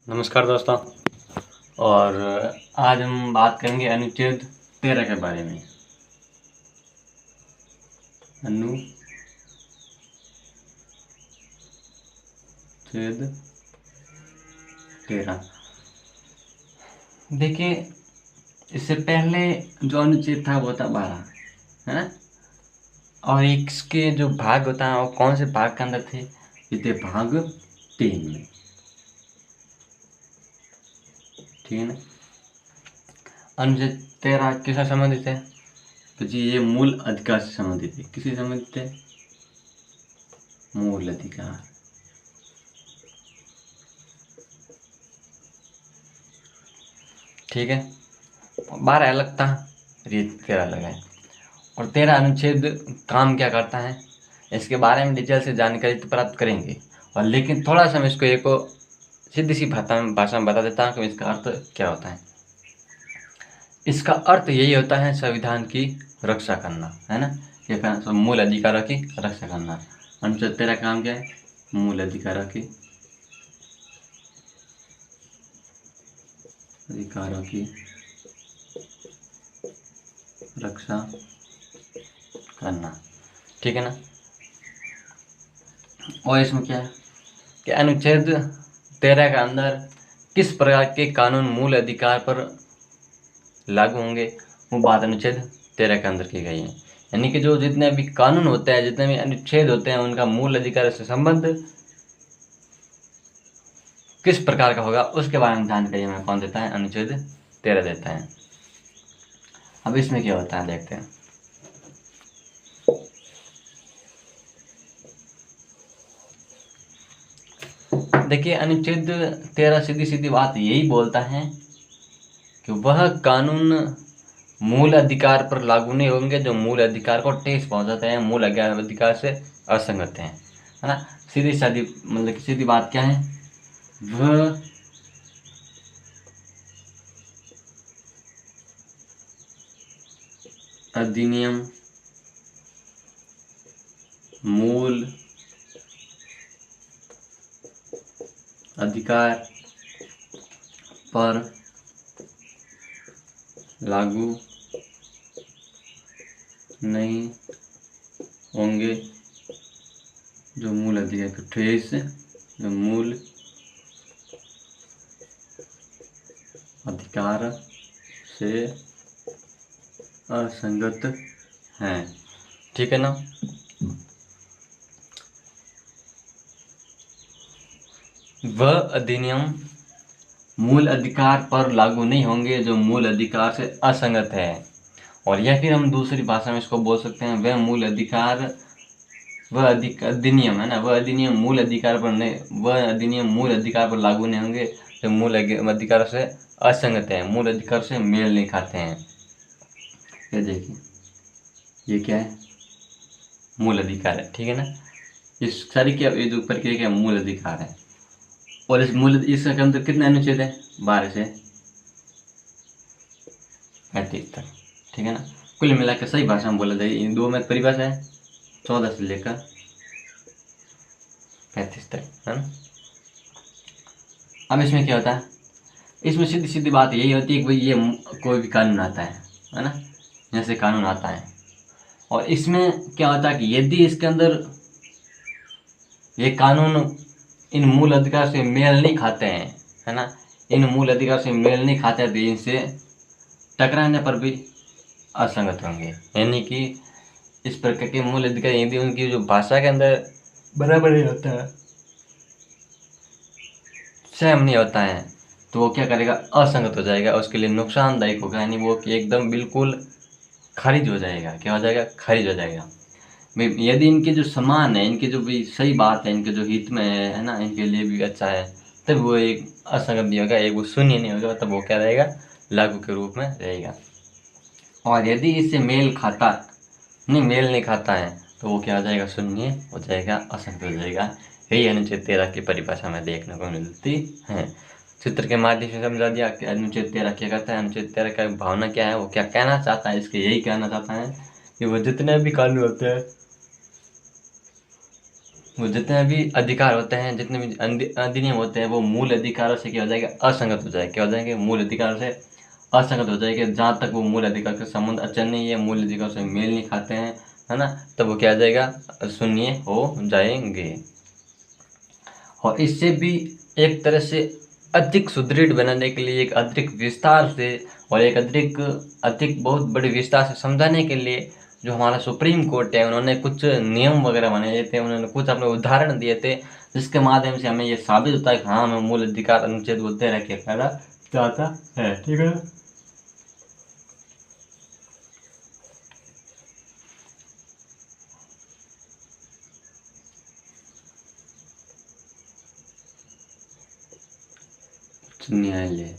नमस्कार दोस्तों। और आज हम बात करेंगे अनुच्छेद 13 के बारे में। अनुच्छेद 13 देखिए, इससे पहले जो अनुच्छेद था वो था 12, है ना। और इसके जो भाग होता है वो कौन से भाग के अंदर थे? ये थे भाग 3 में, ठीक है ना। अनुच्छेद 13 किससे संबंधित है? तो जी ये मूल अधिकार से संबंधित है। किससे संबंधित है? मूल अधिकार। ठीक है, 12 अलग था, ये 13 अलग है। और 13 अनुच्छेद काम क्या करता है, इसके बारे में डिटेल से जानकारी तो प्राप्त करेंगे। और लेकिन थोड़ा सा मैं इसको एक सीधी सी भाषा में बता देता हूँ कि इसका अर्थ क्या होता है। इसका अर्थ यही होता है संविधान की रक्षा करना, है ना। ये मूल अधिकारों की रक्षा करना। अनुच्छेद 13 का काम क्या है? मूल अधिकारों की रक्षा करना, ठीक है ना। और इसमें क्या है कि अनुच्छेद 13 के अंदर किस प्रकार के कानून मूल अधिकार पर लागू होंगे, वो बात अनुच्छेद 13 के अंदर की गई है। यानी कि जो जितने भी कानून होते हैं, जितने भी अनुच्छेद होते हैं, उनका मूल अधिकार से संबंध किस प्रकार का होगा उसके बारे में जानकारी हमें कौन देता है? अनुच्छेद 13 देता है। अब इसमें क्या होता है देखते हैं। देखिए, अनुच्छेद 13 सीधी सीधी बात यही बोलता है कि वह कानून मूल अधिकार पर लागू नहीं होंगे जो मूल अधिकार को ठेस पहुंचाते हैं, मूल अधिकार से असंगत हैं, है ना। सीधी सादी मतलब सीधी बात क्या है? वह अधिनियम मूल अधिकार पर लागू नहीं होंगे जो मूल अधिकार को ठेस, जो मूल अधिकार से असंगत हैं, ठीक है ना। वह अधिनियम मूल अधिकार पर लागू नहीं होंगे जो मूल अधिकार से असंगत है। और या फिर हम दूसरी भाषा में इसको बोल सकते हैं, वह मूल अधिकार, वह अधिनियम है ना, वह अधिनियम मूल अधिकार पर नहीं, वह अधिनियम मूल अधिकार पर लागू नहीं होंगे जो मूल अधिकार से असंगत है, मूल अधिकार से मेल नहीं खाते हैं। ये देखिए, ये क्या है? मूल अधिकार है, ठीक है ना। इस सारी क्या ये जो प्रक्रिया क्या मूल अधिकार है। और इसके अंदर कितने अनुच्छेद है? 12 से 35 तक, ठीक है ना। कुल मिलाकर सही भाषा में बोला जाए इन दो में परिभाषा है 14 से लेकर 35 तक, है ना। अब इसमें क्या होता है? इसमें सीधी सीधी बात यही होती है कि भाई ये कोई भी कानून आता है ना, जैसे कानून आता है। और इसमें क्या होता है कि यदि इसके अंदर ये कानून इन मूल अधिकार से मेल नहीं खाते हैं, है ना, इन मूल अधिकार से मेल नहीं खाते तो इनसे टकराने पर भी असंगत होंगे। यानी कि इस प्रकार के मूल अधिकार यदि उनकी जो भाषा के अंदर बराबर नहीं होता है, सेम नहीं होता है, तो वो क्या करेगा? असंगत हो जाएगा, उसके लिए नुकसानदायक होगा। यानी वो कि एकदम बिल्कुल खारिज हो जाएगा। क्या हो जाएगा? खारिज हो जाएगा। यदि इनके जो समान है, इनके जो भी सही बात है, इनके जो हित में है ना, इनके लिए भी अच्छा है, तब वो एक असंगत नहीं होगा, एक वो शून्य नहीं होगा, तब वो क्या रहेगा? लागू के रूप में रहेगा। और यदि इससे मेल नहीं खाता है तो वो क्या हो जाएगा? शून्य हो जाएगा, असंगत हो जाएगा। यही अनुच्छेद 13 की परिभाषा में देखने को मिलती है। चित्र के माध्यम से समझा दिया कि अनुच्छेद 13 क्या करता है, अनुच्छेद 13 का भावना क्या है, वो क्या कहना चाहता है। इसके यही कहना चाहता है कि वो जितने भी कानून होते हैं वो जितने भी अधिकार होते हैं, जितने भी अधिनियम होते हैं, वो मूल अधिकारों से क्या हो जाएगा, असंगत हो जाएगा। क्या हो जाएंगे, मूल अधिकारों से असंगत हो जाएगा। जहाँ तक वो मूल अधिकार के संबंध अचल नहीं है, मूल अधिकार से मेल नहीं खाते हैं, है ना, तब वो क्या आ जाएगा, शून्य हो जाएंगे। और इससे भी एक तरह से अधिक सुदृढ़ बनाने के लिए, एक अधिक विस्तार से और एक अधिक बहुत बड़े विस्तार से समझाने के लिए जो हमारा सुप्रीम कोर्ट है, उन्होंने कुछ नियम वगैरह बनाए थे, उन्होंने कुछ अपने उदाहरण दिए थे, जिसके माध्यम से हमें ये साबित होता है कि हाँ, हमें मूल अधिकार अनुच्छेद वो 13 के कहना चाहता है। ठीक है, न्यायालय,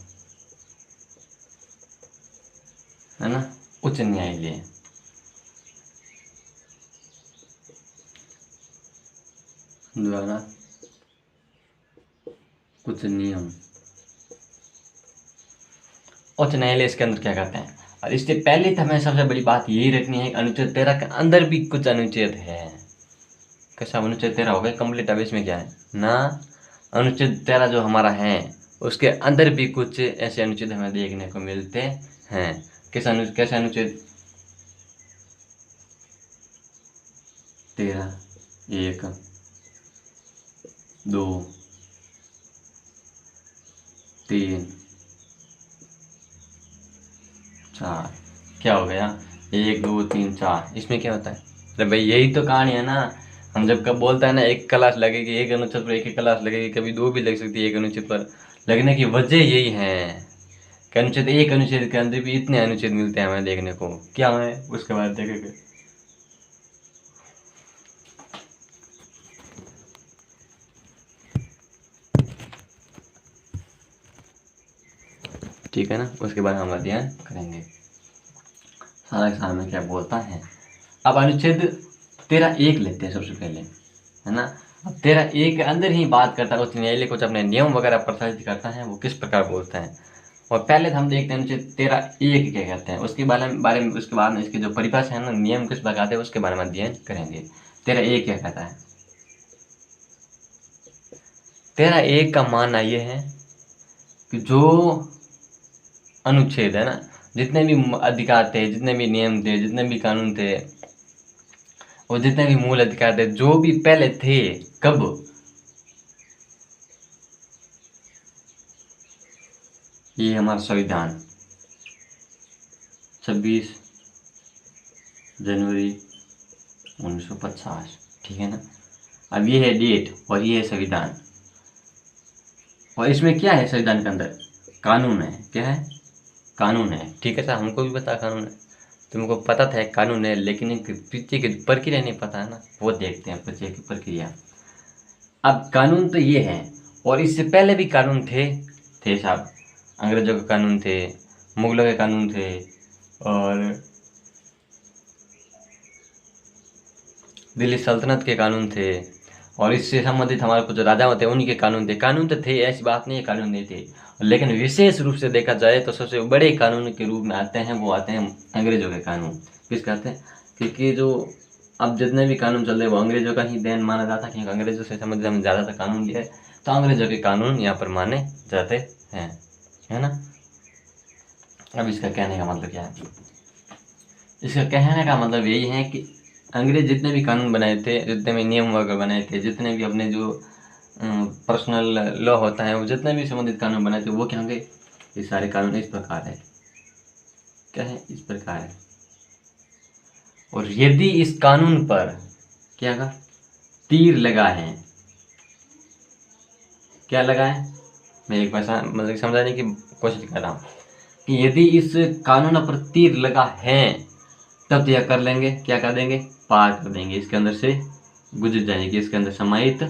है ना, उच्च न्यायालय द्वारा कुछ नियम, उच्च न्यायालय इसके अंदर क्या करते हैं। और इससे पहले तो हमें सबसे बड़ी बात यही रखनी है, अनुच्छेद 13 के अंदर भी कुछ अनुच्छेद है। कैसा अनुच्छेद 13 हो गया कंप्लीट। अब इसमें क्या है ना, अनुच्छेद 13 जो हमारा है, उसके अंदर भी कुछ ऐसे अनुच्छेद हमें देखने को मिलते हैं। कैसे अनुच्छेद 13, 1, 2, 3, 4, क्या हो गया, 1, 2, 3, 4। इसमें क्या होता है, अरे भाई यही तो कहानी है ना। हम जब कब बोलता है ना, एक क्लास लगेगी, एक अनुच्छेद पर एक ही क्लास लगेगी, कभी दो भी लग सकती है एक अनुच्छेद पर। लगने की वजह यही है कि अनुच्छेद, एक अनुच्छेद के अंदर भी इतने अनुच्छेद मिलते हैं हमें देखने को। क्या है उसके बाद देखेंगे। ठीक है ना, उसके बाद हम अध्ययन करेंगे सारा साल में क्या बोलता है। अब अनुच्छेद 13(1) लेते हैं सबसे पहले, है ना। अब 13(1) के अंदर ही बात करता है, उच्च न्यायालय कुछ अपने नियम वगैरह प्रसारित करता है, वो किस प्रकार बोलता है। और पहले तो हम देखते हैं अनुच्छेद 13(1) क्या कहते हैं, उसके बारे में उसके बाद में इसकी जो परिभाषा है ना, नियम किस प्रकार है, उसके बारे में अध्ययन करेंगे। 13(1) क्या कहता है। 13(1) का मानना ये है कि जो अनुच्छेद है ना, जितने भी अधिकार थे, जितने भी नियम थे, जितने भी कानून थे, और जितने भी मूल अधिकार थे, जो भी पहले थे, कब, ये हमारा संविधान 26 जनवरी 1950। ठीक है ना। अब ये है डेट और ये है संविधान। और इसमें क्या है, संविधान के अंदर कानून है। क्या है, कानून है। ठीक है सर, हमको भी पता कानून है, तुमको पता था एक कानून है, लेकिन एक पीछे की प्रक्रिया नहीं पता है ना, वो देखते हैं पीछे की प्रक्रिया। अब कानून तो ये है, और इससे पहले भी कानून थे साहब। अंग्रेजों के कानून थे, मुगलों के कानून थे, और दिल्ली सल्तनत के कानून थे, और इससे संबंधित हमारे कुछ राजाओं थे, उन्हीं के कानून थे। कानून तो थे, ऐसी बात नहीं है कानून नहीं थे, लेकिन विशेष रूप से देखा जाए तो सबसे बड़े कानून के रूप में आते हैं, वो आते हैं अंग्रेजों के कानून। किस कहते हैं, क्योंकि जो अब जितने भी कानून चल रहे वो अंग्रेजों का ही देन माना जाता है, क्योंकि अंग्रेजों से संबंधित हम ज़्यादातर कानून लिए, तो अंग्रेजों के कानून यहाँ पर माने जाते हैं, है ना। अब इसका कहने का मतलब क्या है, इसका कहने का मतलब यही है कि अंग्रेज जितने भी कानून बनाए थे, जितने भी नियम वगैरह बनाए थे, जितने भी अपने जो पर्सनल लॉ होता है, वो जितने भी संबंधित कानून बनाए थे, वो क्या होंगे, ये सारे कानून इस प्रकार है। क्या है, इस प्रकार है। और यदि इस कानून पर क्या का तीर लगा है, क्या लगा है, मैं एक भाषा मतलब समझाने की कोशिश कर रहा हूँ कि यदि इस कानून पर तीर लगा है, तब यह कर लेंगे, क्या कर देंगे, पार कर देंगे, इसके अंदर से गुजर जाएंगे, इसके अंदर समाहित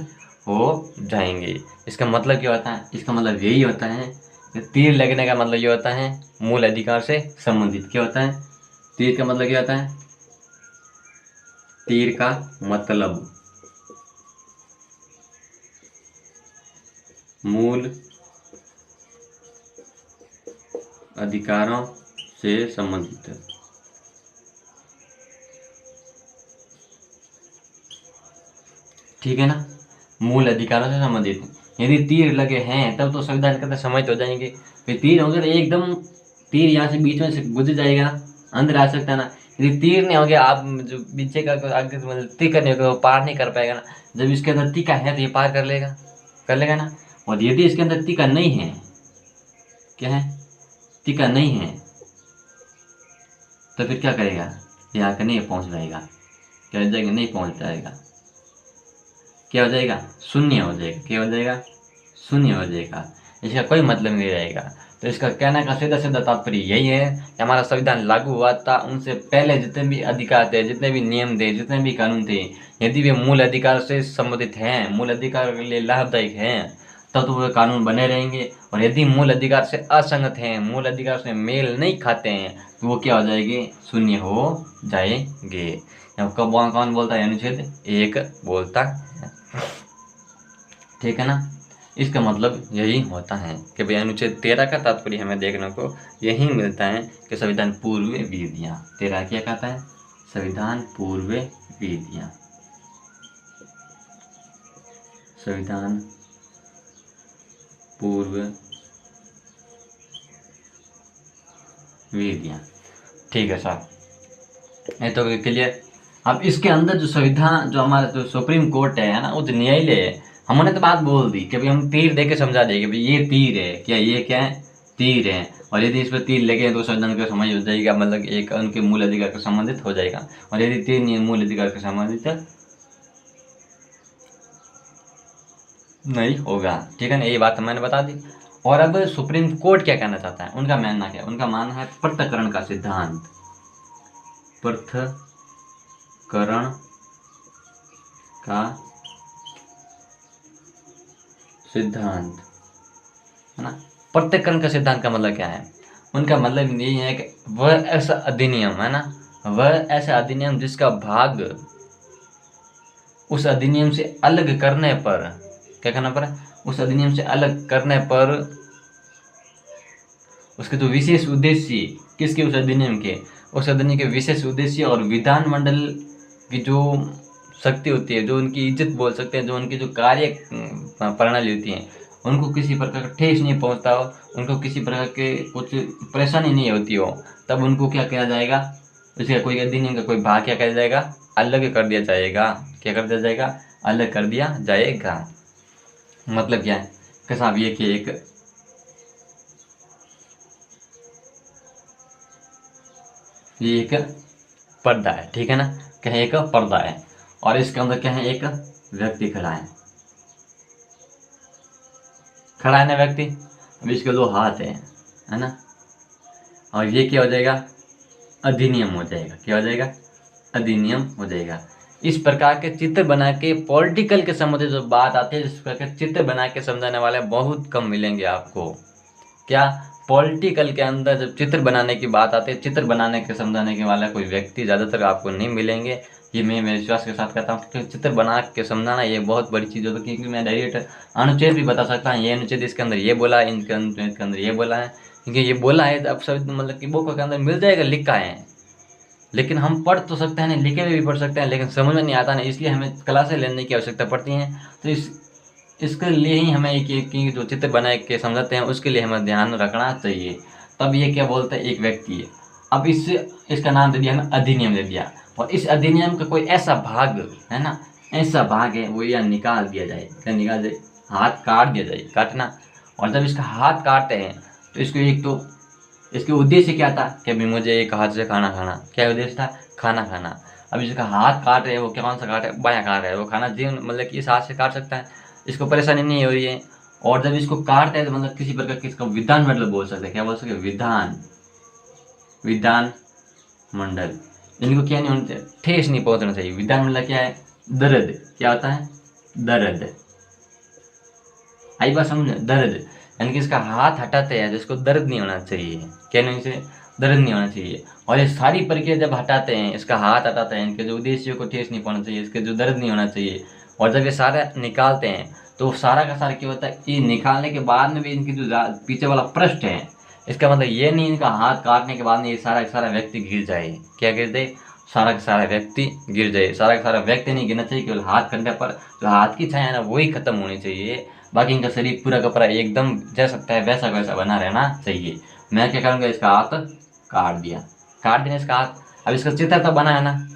हो जाएंगे। इसका मतलब क्या होता है, इसका मतलब यही होता है कि तीर लगने का मतलब ये होता है मूल अधिकार से संबंधित। क्या होता है, तीर का मतलब क्या होता है, तीर का मतलब मूल अधिकारों से संबंधित। ठीक है ना, मूल अधिकारों से संबंधित। यदि तीर लगे हैं तब तो संविधान के अंदर समाहित हो जाएंगे। फिर तीर होंगे तो एकदम तीर यहाँ से बीच में से गुजर जाएगा, अंदर आ सकता है ना। यदि तीर नहीं हो गया, आप जो पीछे का आगे मतलब तीर करने को पार नहीं कर पाएगा ना। जब इसके अंदर टीका है तो ये पार कर लेगा ना। और यदि इसके अंदर टीका नहीं है, क्या है, टीका नहीं है, तो फिर क्या करेगा, ये आकर नहीं पहुंच जाएगा, क्या हो जाएगा, नहीं पहुंच जाएगा, क्या हो जाएगा, शून्य हो जाएगा। क्या हो जाएगा, शून्य हो जाएगा, इसका कोई मतलब नहीं रहेगा। तो इसका कहने का सीधा सीधा तात्पर्य यही है कि हमारा संविधान लागू हुआ था, उनसे पहले जितने भी अधिकार थे, जितने भी नियम थे, जितने भी कानून थे, यदि वे मूल अधिकार से संबंधित हैं, मूल अधिकार के लिए लाभदायक हैं, तब तो वे कानून बने रहेंगे। और यदि मूल अधिकार से असंगत हैं, मूल अधिकार से मेल नहीं खाते हैं, तो वो क्या हो जाएंगे, शून्य हो जाएंगे। कब कौन बोलता है, अनुच्छेद 1 बोलता है। ठीक है ना, इसका मतलब यही होता है कि भाई अनुच्छेद 13 का तात्पर्य हमें देखने को यही मिलता है कि संविधान पूर्व विधियाँ। 13 क्या कहता है, संविधान पूर्व विधियाँ, संविधान पूर्व विधियाँ। ठीक है साहब, ये तो क्लियर। अब इसके अंदर जो संविधान, जो हमारा जो सुप्रीम कोर्ट है ना, उच्च न्यायालय है, हमने तो बात बोल दी कि भाई हम तीर दे के समझा देंगे भाई ये तीर है, क्या ये क्या है, तीर है। और यदि इस पर तीर लगे तो संविधान का समझ हो जाएगा, मतलब एक उनके मूल अधिकार का संबंधित हो जाएगा। और यदि तीर नहीं, मूल अधिकार का संबंधित नहीं होगा। ठीक है ना, ये बात मैंने बता दी। और अब सुप्रीम कोर्ट क्या कहना चाहता है, उनका मानना क्या है, उनका मानना है पृथक्करण का सिद्धांत, पृथक्करण का सिद्धांत, है ना। पृथक्करण का सिद्धांत का मतलब क्या है, उनका मतलब यही है कि वह ऐसा अधिनियम, है ना, वह ऐसा अधिनियम जिसका भाग उस अधिनियम से अलग करने पर, क्या करना पड़ा, उस अधिनियम से अलग करने पर उसके जो विशेष उद्देश्य, किसके, उस अधिनियम के, उस अधिनियम के विशेष उद्देश्य और विधानमंडल की जो शक्ति होती है, जो उनकी इज्जत बोल सकते हैं, जो उनकी जो कार्य प्रणाली होती है, उनको किसी प्रकार का ठेस नहीं पहुंचता हो, उनको किसी प्रकार के कुछ परेशानी नहीं होती हो, तब उनको क्या किया जाएगा, उसका कोई अधिनियम का कोई भाग क्या किया जाएगा, अलग कर दिया जाएगा। क्या कर दिया जाएगा, अलग कर दिया जाएगा। मतलब क्या है कि साहब, ये कि एक पर्दा है, ठीक है ना, क्या है, एक पर्दा है, और इसके अंदर क्या है, एक व्यक्ति खड़ा है, खड़ा है ना व्यक्ति। अब इसके 2 हाथ है ना, और ये क्या हो जाएगा, अधिनियम हो जाएगा। क्या हो जाएगा, अधिनियम हो जाएगा। इस प्रकार के चित्र बना के पॉलिटिकल के संबंधित जो बात आती है, इस प्रकार के चित्र बना के समझाने वाले बहुत कम मिलेंगे आपको। क्या, पॉलिटिकल के अंदर जब चित्र बनाने की बात आती है, चित्र बनाने के समझाने के वाला कोई व्यक्ति ज़्यादातर आपको नहीं मिलेंगे। ये मैं मेरे विश्वास के साथ कहता हूँ कि चित्र बना के समझाना ये बहुत बड़ी चीज़ होती है, क्योंकि मैं डायरेक्ट अनुच्छेद भी बता सकता हूँ, ये अनुच्छेद इसके अंदर ये बोला है, इनके अनुच्छेद के अंदर ये बोला है, क्योंकि ये बोला है अब सब मतलब कि बुक के अंदर मिल जाएगा, लिखा है, लेकिन हम पढ़ तो सकते हैं ना, लिखे हुए भी पढ़ सकते हैं, लेकिन समझ में नहीं आता ना, इसलिए हमें क्लासें लेने की आवश्यकता पड़ती है। तो इसके लिए ही हमें एक जो चित्र बना के समझाते हैं, उसके लिए हमें ध्यान रखना चाहिए। तब ये क्या बोलते हैं, एक व्यक्ति है। अब इसका नाम दे दिया हमें, अधिनियम दे दिया, और इस अधिनियम का कोई ऐसा भाग है ना, ऐसा भाग है वो यहाँ निकाल दिया जाए। क्या निकाल जाए, हाथ काट दिया जाए, काटना। और जब इसका हाथ काटते हैं तो इसको एक तो इसके उद्देश्य क्या था कि अभी मुझे एक हाथ से खाना खाना, क्या उद्देश्य था, खाना खाना। अब इसका हाथ काट रहे हैं, वो कौन सा काट रहे हैं, बायां काट रहे हैं, वो खाना जीवन मतलब कि इस हाथ से काट सकता है, इसको परेशानी नहीं हो रही है। और जब इसको काटते हैं तो मतलब किसी प्रकार की इसका विधान मंडल बोल सकते हैं, क्या बोल सकते हैं, विधान मंडल। इनको क्या नहीं होना चाहिए, ठेस नहीं पहुंचना चाहिए। विधान मंडल क्या है, दर्द, क्या होता है, दर्द, आई बात समझ, दर्द, यानी कि इसका हाथ हटाते हैं तो इसको दर्द नहीं होना चाहिए, क्या नहीं, से दर्द नहीं होना चाहिए। और ये सारी प्रक्रिया जब हटाते हैं, इसका हाथ हटाते हैं, इनके जो उद्देश्यों को ठेस नहीं पहुंचना चाहिए, इसके जो दर्द नहीं होना चाहिए, और जब ये सारा निकालते हैं तो सारा का सारा क्या होता है, ये निकालने के बाद में भी इनकी जो पीछे वाला पृष्ठ है, इसका मतलब ये नहीं इनका हाथ काटने के बाद में ये सारा व्यक्ति गिर जाए, क्या गिर जाए, सारा का सारा व्यक्ति गिर जाए। सारा का सारा व्यक्ति नहीं गिरना चाहिए, केवल हाथ कंधे पर जो हाथ की छाया है ना वही खत्म होनी चाहिए। बाकी इनका शरीर पूरा का पूरा एकदम जैसा सकता है वैसा वैसा बना रहना चाहिए। मैं क्या करूँगा, इसका हाथ काट दिया, काट देना इसका हाथ। अब इसका चित्र तो बना है ना,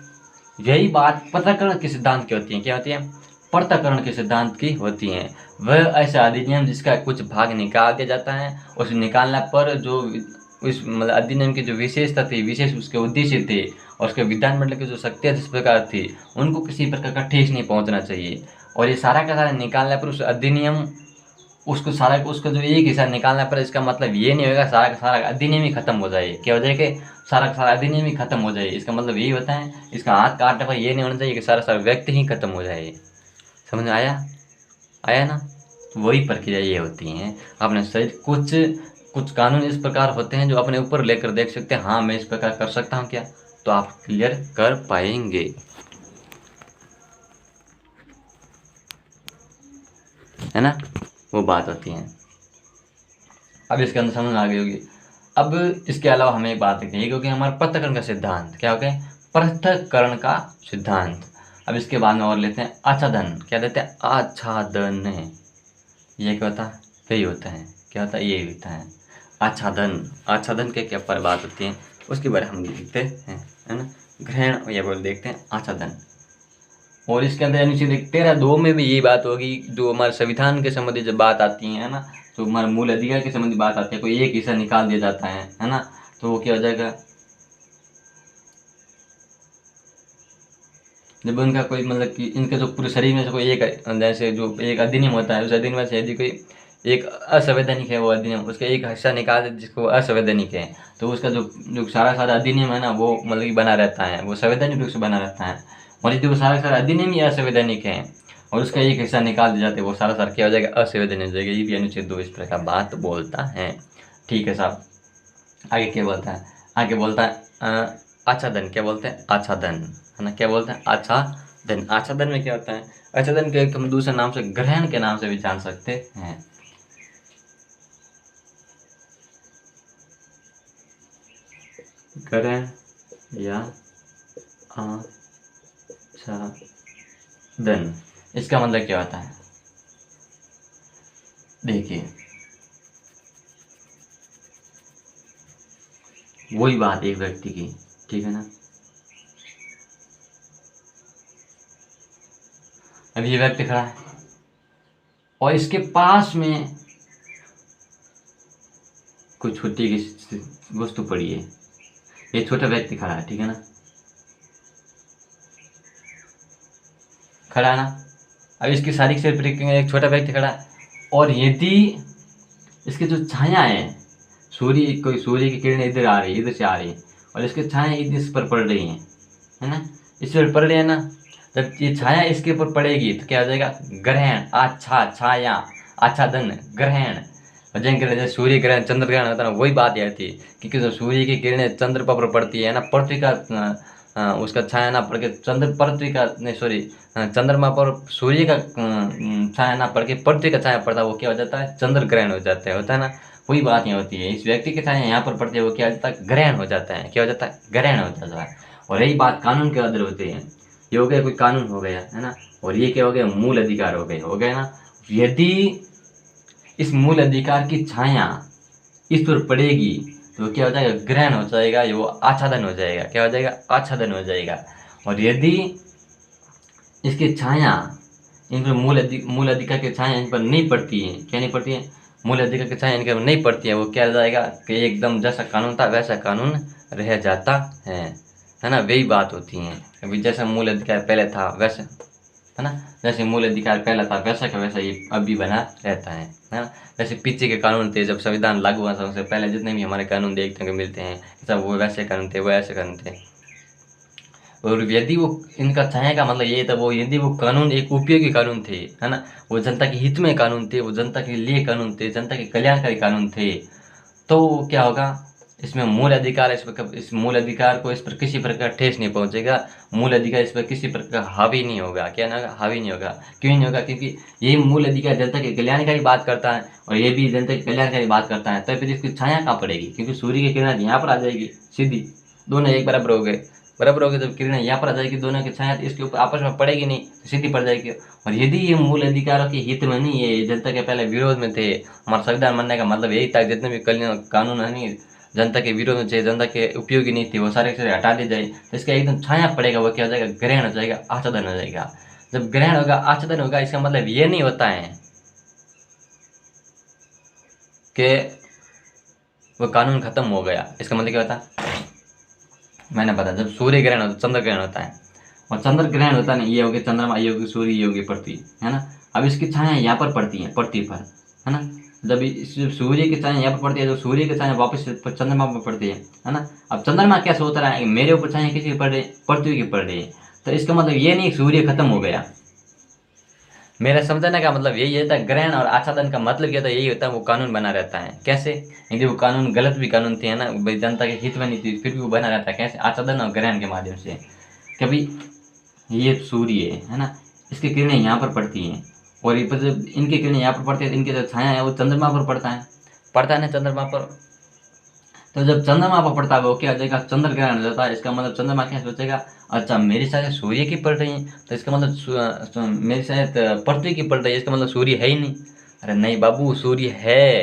यही बात पृथक्करण के सिद्धांत की होती है। क्या होती है? पृथक्करण के सिद्धांत की होती हैं। वह ऐसा अधिनियम जिसका कुछ भाग निकाल दिया जाता है, उस निकालने पर जो उस मतलब अधिनियम की जो विशेषता थी, विशेष उसके उद्देश्य थे और उसके विधान मंडल की जो शक्तियाँ जिस प्रकार थी, उनको किसी प्रकार का ठेस नहीं पहुंचना चाहिए। और ये सारा का सारा निकालने पर उस अधिनियम उसको सारा उसका जो एक हिस्सा निकालने पर इसका मतलब ये नहीं होगा सारा का सारा अधिनियम ही खत्म हो जाए। क्या हो जाए कि सारा का सारा अधिनियम ही खत्म हो जाए। इसका मतलब यही होता है, इसका हाथ काटने पर ये नहीं होना चाहिए कि सारा सारा व्यक्ति ही खत्म हो जाए। समझ में आया? आया ना? तो वही प्रक्रिया ये होती है। अपने शरीर कुछ कानून इस प्रकार होते हैं जो अपने ऊपर लेकर देख सकते हैं, हाँ मैं इस प्रकार कर सकता हूँ क्या, तो आप क्लियर कर पाएंगे, है ना? वो बात होती है। अब इसके अंदर समझ आ गई होगी। अब इसके अलावा हमें एक बात देखनी है, क्योंकि हमारा पृथक्करण का सिद्धांत क्या हो गया? पृथक्करण का सिद्धांत। अब इसके बाद में और लेते हैं आच्छादन। क्या देते हैं? आच्छादन। ये क्या होता है? यही होता है। क्या होता है? यही होता है आच्छादन। आच्छादन के क्या पर बात होती है उसके बारे में हम देखते हैं, है ना? ग्रहण या बोल देखते हैं आच्छादन। और इसके अंदर अनुच्छेद 13(2) में भी यही बात होगी, जो हमारे संविधान के संबंधी जब बात आती है ना, जो हमारे मूल अधिकार के संबंधी बात आती है, कोई एक हिस्सा निकाल दिया जाता है ना, तो वो क्या हो जाएगा? जब उनका कोई मतलब कि इनके जो पूरे शरीर में से कोई एक, जैसे जो एक अधिनियम होता है, उस अधिनियम से यदि कोई एक असंवैधानिक है वो अधिनियम, उसका एक हिस्सा निकाल दे जिसको असंवैधानिक है, तो उसका जो सारा सारा अधिनियम है ना वो मतलब कि बना रहता है, वो संवैधानिक रूप से बना रहता है। और यदि वो सारा सारा अधिनियम ही असंवैधानिक है और उसका एक हिस्सा निकाल दिया जाता है, वो सारा सारा क्या हो जाएगा? असंवैधानिक हो जाएगा। ये भी अनुच्छेद 2 इस प्रकार बात बोलता है। ठीक है साहब, आगे क्या बोलता है? आगे बोलता है आच्छादन। क्या बोलते हैं? आच्छादन, है ना? क्या बोलते हैं? आच्छादन। आच्छादन में क्या होता है? आच्छादन के हम दूसरे नाम से ग्रहण के नाम से भी जान सकते हैं। ग्रहण या आच्छादन, इसका मतलब क्या होता है? देखिए, वही बात एक व्यक्ति की, ठीक है ना? अब ये व्यक्ति खड़ा है और इसके पास में कोई छोटी की वस्तु पड़ी है। ये छोटा व्यक्ति खड़ा है, ठीक है ना? खड़ा है ना? अब इसकी शारीरिक से एक छोटा व्यक्ति खड़ा है और यदि इसकी जो छाया है, सूर्य की किरणें इधर आ रही है, इधर से आ रही है और इसकी छाया इस पर पड़ रही है ना? इस पर पड़ रही है ना? जब ये छाया इसके ऊपर पड़ेगी तो क्या हो जाएगा? ग्रहण। छाया, आच्छादन, ग्रहण। जैसे सूर्य ग्रहण, चंद्र ग्रहण होता है ना, वही बात आती है, क्योंकि जो सूर्य की किरणें चंद्र पर पड़ती है ना, पृथ्वी का उसका छाया ना पड़ के चंद्रमा पर सूर्य का छाया ना पड़ के पृथ्वी का छाया पड़ता है, वो क्या हो जाता है? चंद्र ग्रहण हो जाता है, होता है ना? वही बात यहाँ होती है। इस व्यक्ति की छाया यहाँ पर पड़ती है, वो क्या हो जाता है? ग्रहण हो जाता है। क्या हो जाता है? ग्रहण हो जाता है। और यही बात कानून के अंदर होती है। ये हो गया कोई कानून हो गया, है ना? और ये क्या हो गया? मूल अधिकार हो गया ना? यदि इस मूल अधिकार की छाया इस पर पड़ेगी तो क्या हो जाएगा? ग्रहण हो जाएगा, वो आच्छादन हो जाएगा। क्या हो जाएगा? आच्छादन हो जाएगा। और यदि इसकी छाया इन पर मूल अधिकार की छाया इन पर नहीं पड़ती है, क्या नहीं पड़ती है? मूल अधिकार की छाया इनके पर नहीं पड़ती है, वो क्या हो जाएगा कि एकदम जैसा कानून था वैसा कानून रह जाता है ना? वही बात होती है। अभी जैसा मूल अधिकार पहले था वैसा, है ना? जैसे मूल अधिकार पहला था वैसा का वैसा ये अभी बना रहता है ना? जैसे पीछे के कानून थे, जब संविधान लागू हुआ था उससे पहले जितने भी हमारे कानून देखने को मिलते हैं, सब वो वैसे कानून थे, वो ऐसे कानून थे। और यदि वो इनका छाया का मतलब ये था, वो यदि वो कानून एक उपयोगी कानून थे, है ना, वो जनता के हित में कानून थे, वो जनता के लिए कानून थे, जनता के कल्याणकारी कानून थे, तो क्या होगा? इसमें मूल अधिकार, इस मूल अधिकार को इस पर किसी प्रकार ठेस नहीं पहुंचेगा। मूल अधिकार इस पर किसी प्रकार हावी नहीं होगा। क्या ना? हावी नहीं होगा। क्यों नहीं होगा? क्योंकि ये मूल अधिकार जनता के कल्याणकारी बात करता है और ये भी जनता की कल्याणकारी बात करता है, तो फिर इसकी छाया कहाँ पड़ेगी? क्योंकि सूर्य की किरण यहाँ पर आ जाएगी सीधी, दोनों एक बराबर हो गए। बराबर होगी। जब किरणें यहाँ पर आ जाएगी, दोनों की छाया इसके ऊपर आपस में पड़ेगी नहीं, सीधी पड़ जाएगी। और यदि ये मूल अधिकारों के हित में नहीं है, जनता के पहले विरोध में थे, हमारा संविधान बनने का मतलब यही था, जितने भी कानून है नहीं जनता के विरोध में थे, जनता के उपयोगी नहीं थे, वो सारे के सारे हटा दिए जाए, तो इसका एकदम छाया पड़ेगा, वो क्या हो जाएगा, ग्रहण हो जाएगा, आच्छादन हो जाएगा। जब ग्रहण होगा, आच्छादन होगा, इसका मतलब ये नहीं होता है कि वो कानून खत्म हो गया। इसका मतलब क्या होता है, मैंने बताया, जब सूर्य ग्रहण होता है, चंद्र ग्रहण होता है, और चंद्र ग्रहण होता है ना, ये होगी चंद्रमा, ये होगी सूर्य, ये होगी पृथ्वी, है ना। अब इसकी छाया यहाँ पर पड़ती है पृथ्वी पर, है ना। जब सूर्य की छाया यहाँ पर पड़ती है, तो सूर्य की छाया वापस चंद्रमा पर पड़ती है ना। अब चंद्रमा क्या सोच रहा है कि मेरे ऊपर छाया किसी की पड़ रही, पृथ्वी की पड़ रही है, तो इसका मतलब ये नहीं सूर्य खत्म हो गया। मेरा समझाने का मतलब यही होता है, ग्रहण और आच्छादन का मतलब क्या था, यही होता है, वो कानून बना रहता है। कैसे, यदि वो कानून गलत भी कानून थे, है ना, भाई जनता के हित में नहीं थी, फिर भी वो बना रहता है। कैसे, आच्छादन और ग्रहण के माध्यम से। कभी ये सूर्य है ना, इसकी किरणें यहाँ पर पड़ती हैं, और ये पर जब इनकी किरणें यहाँ पर पड़ती है, तो इनकी जो छाया है वो चंद्रमा पर पड़ता है ना, चंद्रमा पर। तो जब चंद्रमा पर पड़ता है, वो क्या हो जाएगा, चंद्र ग्रहण हो जाता है। इसका मतलब चंद्रमा क्या सोचेगा, अच्छा मेरी शायद सूर्य की पड़ रही है, तो इसका मतलब मेरी शायद पृथ्वी की पड़ रही है, इसका मतलब सूर्य है ही नहीं। अरे नहीं बाबू, सूर्य है,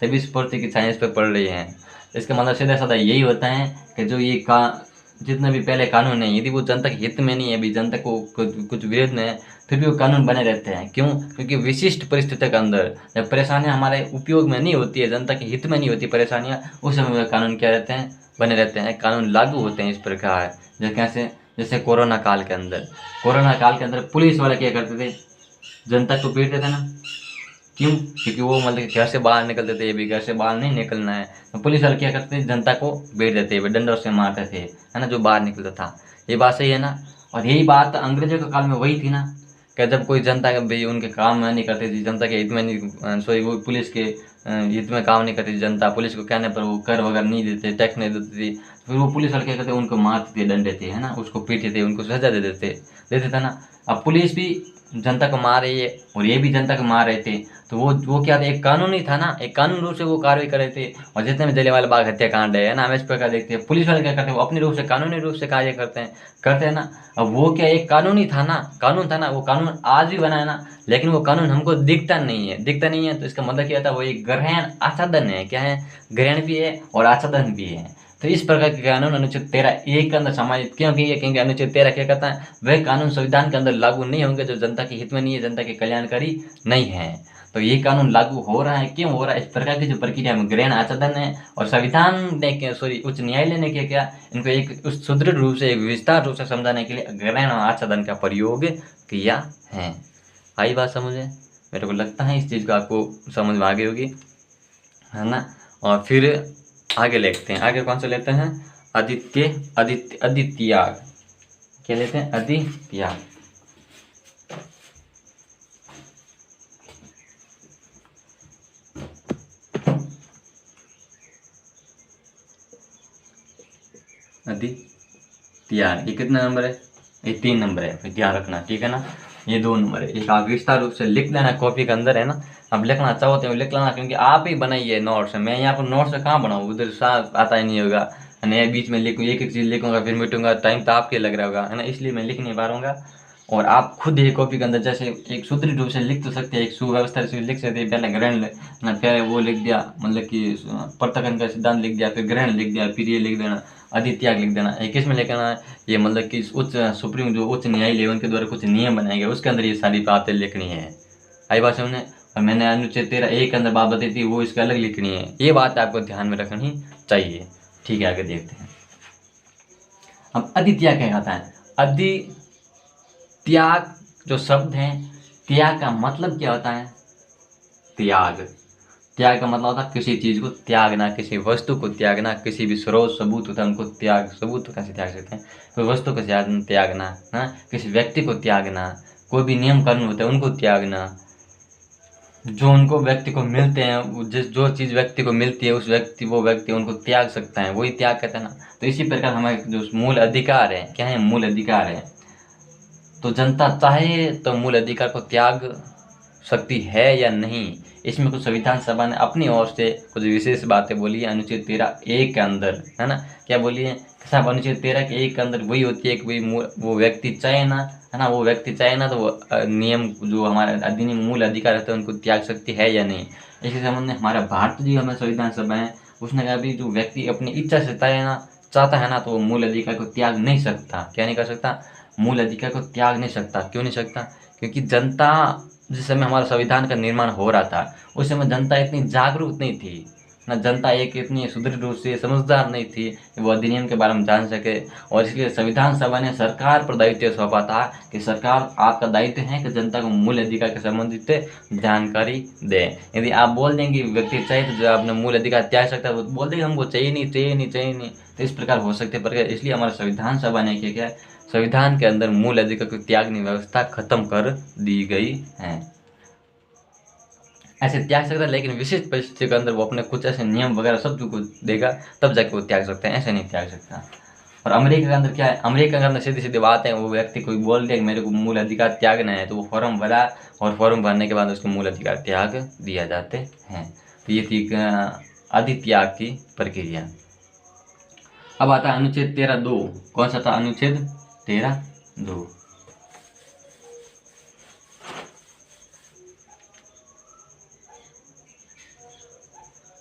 तभी इस पृथ्वी की छाया इस पर पड़ रही है। इसका मतलब सीधा साधा यही होता है कि जो ये जितने भी पहले कानून है, यदि वो जनता के हित में नहीं है, अभी जनता को कुछ विरोध में है, फिर भी वो कानून बने रहते हैं। क्यों, क्योंकि विशिष्ट परिस्थितियों के अंदर जब परेशानियां हमारे उपयोग में नहीं होती है, जनता के हित में नहीं होती परेशानियां, उस समय में कानून क्या रहते हैं, बने रहते हैं, कानून लागू होते हैं। इस प्रकार जैसे कैसे, जैसे कोरोना काल के अंदर पुलिस वाले क्या करते थे, जनता को पीटते थे ना। क्यों, क्योंकि वो मतलब घर से बाहर निकलते थे, भी घर से बाहर नहीं निकलना है, तो पुलिस वाले क्या करते थे, जनता को बेच देते, डंडों से मारते थे, है ना, जो बाहर निकलता था। ये बात सही है ना। और यही बात अंग्रेजों के काल में वही थी ना, कि जब कोई जनता का भाई उनके काम नहीं करती थी, जनता के हित में नहीं, सॉरी वो पुलिस के हित में काम नहीं करती थी जनता, पुलिस को कहने पर वो कर वगैरह नहीं देते, टैक्स नहीं देती थी, फिर वो पुलिस वाले क्या करते, उनको मारते थे, डंडे थे, है ना, उसको पीटते थे, उनको सजा देते थे ना। अब पुलिस भी जनता को मार रही है, और ये भी जनता को मार रहे थे, तो वो क्या था, एक कानूनी था ना, एक कानून रूप से वो कार्रवाई कर रहे थे। और जितने भी जलियांवाला बाग हत्याकांड है ना, हम इस प्रकार देखते हैं, पुलिस वाले क्या करते हैं, वो अपने रूप से कानूनी रूप से कार्य करते हैं ना। अब वो क्या एक कानूनी था ना, कानून था ना, वो कानून आज भी बना है ना, लेकिन वो कानून हमको दिखता नहीं है। तो इसका मतलब क्या था, वो एक ग्रहण आच्छादन है, क्या है, ग्रहण भी है और आच्छादन भी है। तो इस प्रकार के कानून अनुच्छेद 13(1) के अंदर समाहित क्योंकि अनुच्छेद 13 क्या कहता है, वह कानून संविधान के अंदर लागू नहीं होंगे जो जनता के हित में नहीं है, जनता के कल्याणकारी नहीं है। तो ये कानून लागू हो रहा है, क्यों हो रहा है, इस प्रकार की जो प्रक्रिया में ग्रहण आच्छादन है। और संविधान ने उच्च न्यायालय ने क्या इनको एक उस सुदृढ़ रूप से, एक विस्तार रूप से समझाने के लिए ग्रहण और आच्छादन का प्रयोग किया है। आई बात समझे, मेरे को लगता है इस चीज़ को आपको समझ में आ गई होगी, है ना। और फिर आगे लेते हैं, आगे कौन सा लेते हैं, आदित्याग, क्या लेते हैं, आदित्याग। आदित्याग, ये कितना नंबर है, ये 3 नंबर है, फिर ध्यान रखना, ठीक है ना। ये 2 नंबर है, एक आप विस्तार रूप से लिख लेना कॉपी के अंदर, है ना। अब लिखना चाहो तो लिख लेना, क्योंकि आप ही बनाइए नोट्स, मैं यहाँ पर नोट्स कहाँ बनाऊँ, उधर साफ आता ही नहीं होगा, मैं बीच में लिखूँ, एक चीज़ लिखूँगा फिर मिटूंगा, टाइम तो आपके लग रहा होगा, है ना, इसलिए मैं लिख नहीं पा रहा हूँ। और आप खुद एक कॉपी के अंदर जैसे एक सुदृढ़ रूप से लिख तो सकते हैं, एक सुव्यवस्था से लिख सकते हैं, पहले ग्रहण ना, फिर वो लिख दिया, मतलब कि पृथक्करण का सिद्धांत लिख दिया, फिर ग्रहण लिख दिया, फिर ये लिख देना, आदित्याग लिख देना। ये किस में लिखना है, ये मतलब कि उच्च सुप्रीम जो उच्च न्यायालय उनके द्वारा कुछ नियम बनाए गए, उसके अंदर ये सारी बातें लिखनी है। आई बात समझने। और मैंने अनुच्छेद 13(1) के अंदर बात बताई थी, वो इसके अलग लिखनी है, ये बात आपको ध्यान में रखनी चाहिए। ठीक है, आगे देखते हैं। अब आदित्याग क्या कहता है, आदित्याग जो शब्द है, त्याग का मतलब क्या होता है, त्याग का मतलब होता है किसी चीज़ को त्यागना, किसी वस्तु को त्यागना, किसी भी स्रोत सबूत होता है उनको सबूत कैसे त्याग सकते हैं, कोई वस्तु को त्यागना, हाँ, किसी व्यक्ति को त्यागना, कोई भी नियम कानून होता है उनको त्यागना, जो उनको व्यक्ति को मिलते हैं, जो चीज़ व्यक्ति को मिलती है वो व्यक्ति उनको त्याग सकता है, वही त्याग कहते हैं ना। तो इसी प्रकार हमारे जो मूल अधिकार है, क्या है, मूल अधिकार है, तो जनता चाहे तो मूल अधिकार को त्याग सकती है या नहीं, इसमें कुछ संविधान सभा ने अपनी ओर से कुछ विशेष बातें बोली है अनुच्छेद 13(1) के अंदर, है ना। क्या बोली है साहब, अनुच्छेद 13(1) के अंदर वही होती है कि भाई वो व्यक्ति चाहे ना, है ना, वो व्यक्ति चाहे ना तो वो नियम जो हमारे अधिनियम मूल अधिकार रहते हैं उनको त्याग सकती है या नहीं। इसी संबंध में हमारा भारतीय जो हमारे संविधान सभा है उसने कहा भी जो व्यक्ति अपनी इच्छा से चाहता है ना तो वो मूल अधिकार को त्याग नहीं सकता। क्या नहीं कर सकता? मूल अधिकार को त्याग नहीं सकता। क्यों नहीं सकता? क्योंकि जनता, जिस समय हमारा संविधान का निर्माण हो रहा था उस समय जनता इतनी जागरूक नहीं थी ना, जनता एक इतनी सुदृढ़ रूप से समझदार नहीं थी कि वो अधिनियम के बारे में जान सके। और इसलिए संविधान सभा ने सरकार पर दायित्व सौंपा था कि सरकार, आपका दायित्व है कि जनता को मूल अधिकार के संबंधित जानकारी दे। यदि आप बोल देंगे व्यक्ति चाहे तो जो आपने मूल अधिकार त्याग सकता है, वो बोल देंगे हमको चाहिए नहीं चाहिए नहीं चाहिए नहीं, तो इस प्रकार हो सकते प्रकार। इसलिए हमारे संविधान सभा ने क्या किया, संविधान के अंदर मूल अधिकार को त्यागने की व्यवस्था खत्म कर दी गई है। ऐसे त्याग सकता है लेकिन विशेष परिस्थिति के अंदर वो अपने कुछ ऐसे नियम वगैरह सब जो कुछ देगा तब जाके वो त्याग सकते हैं, ऐसे नहीं त्याग सकता। और अमेरिका के अंदर क्या है, अमेरिका के अंदर सीधी सीधी बात है, वो व्यक्ति कोई बोल दे कि मेरे को मूल अधिकार त्यागना है तो वो फॉर्म भरा और फॉर्म भरने के बाद उसको मूल अधिकार त्याग दिया जाते हैं। तो ये थी अधित्याग की प्रक्रिया। अब आता है अनुच्छेद 13(2). कौन सा था? अनुच्छेद 13(2).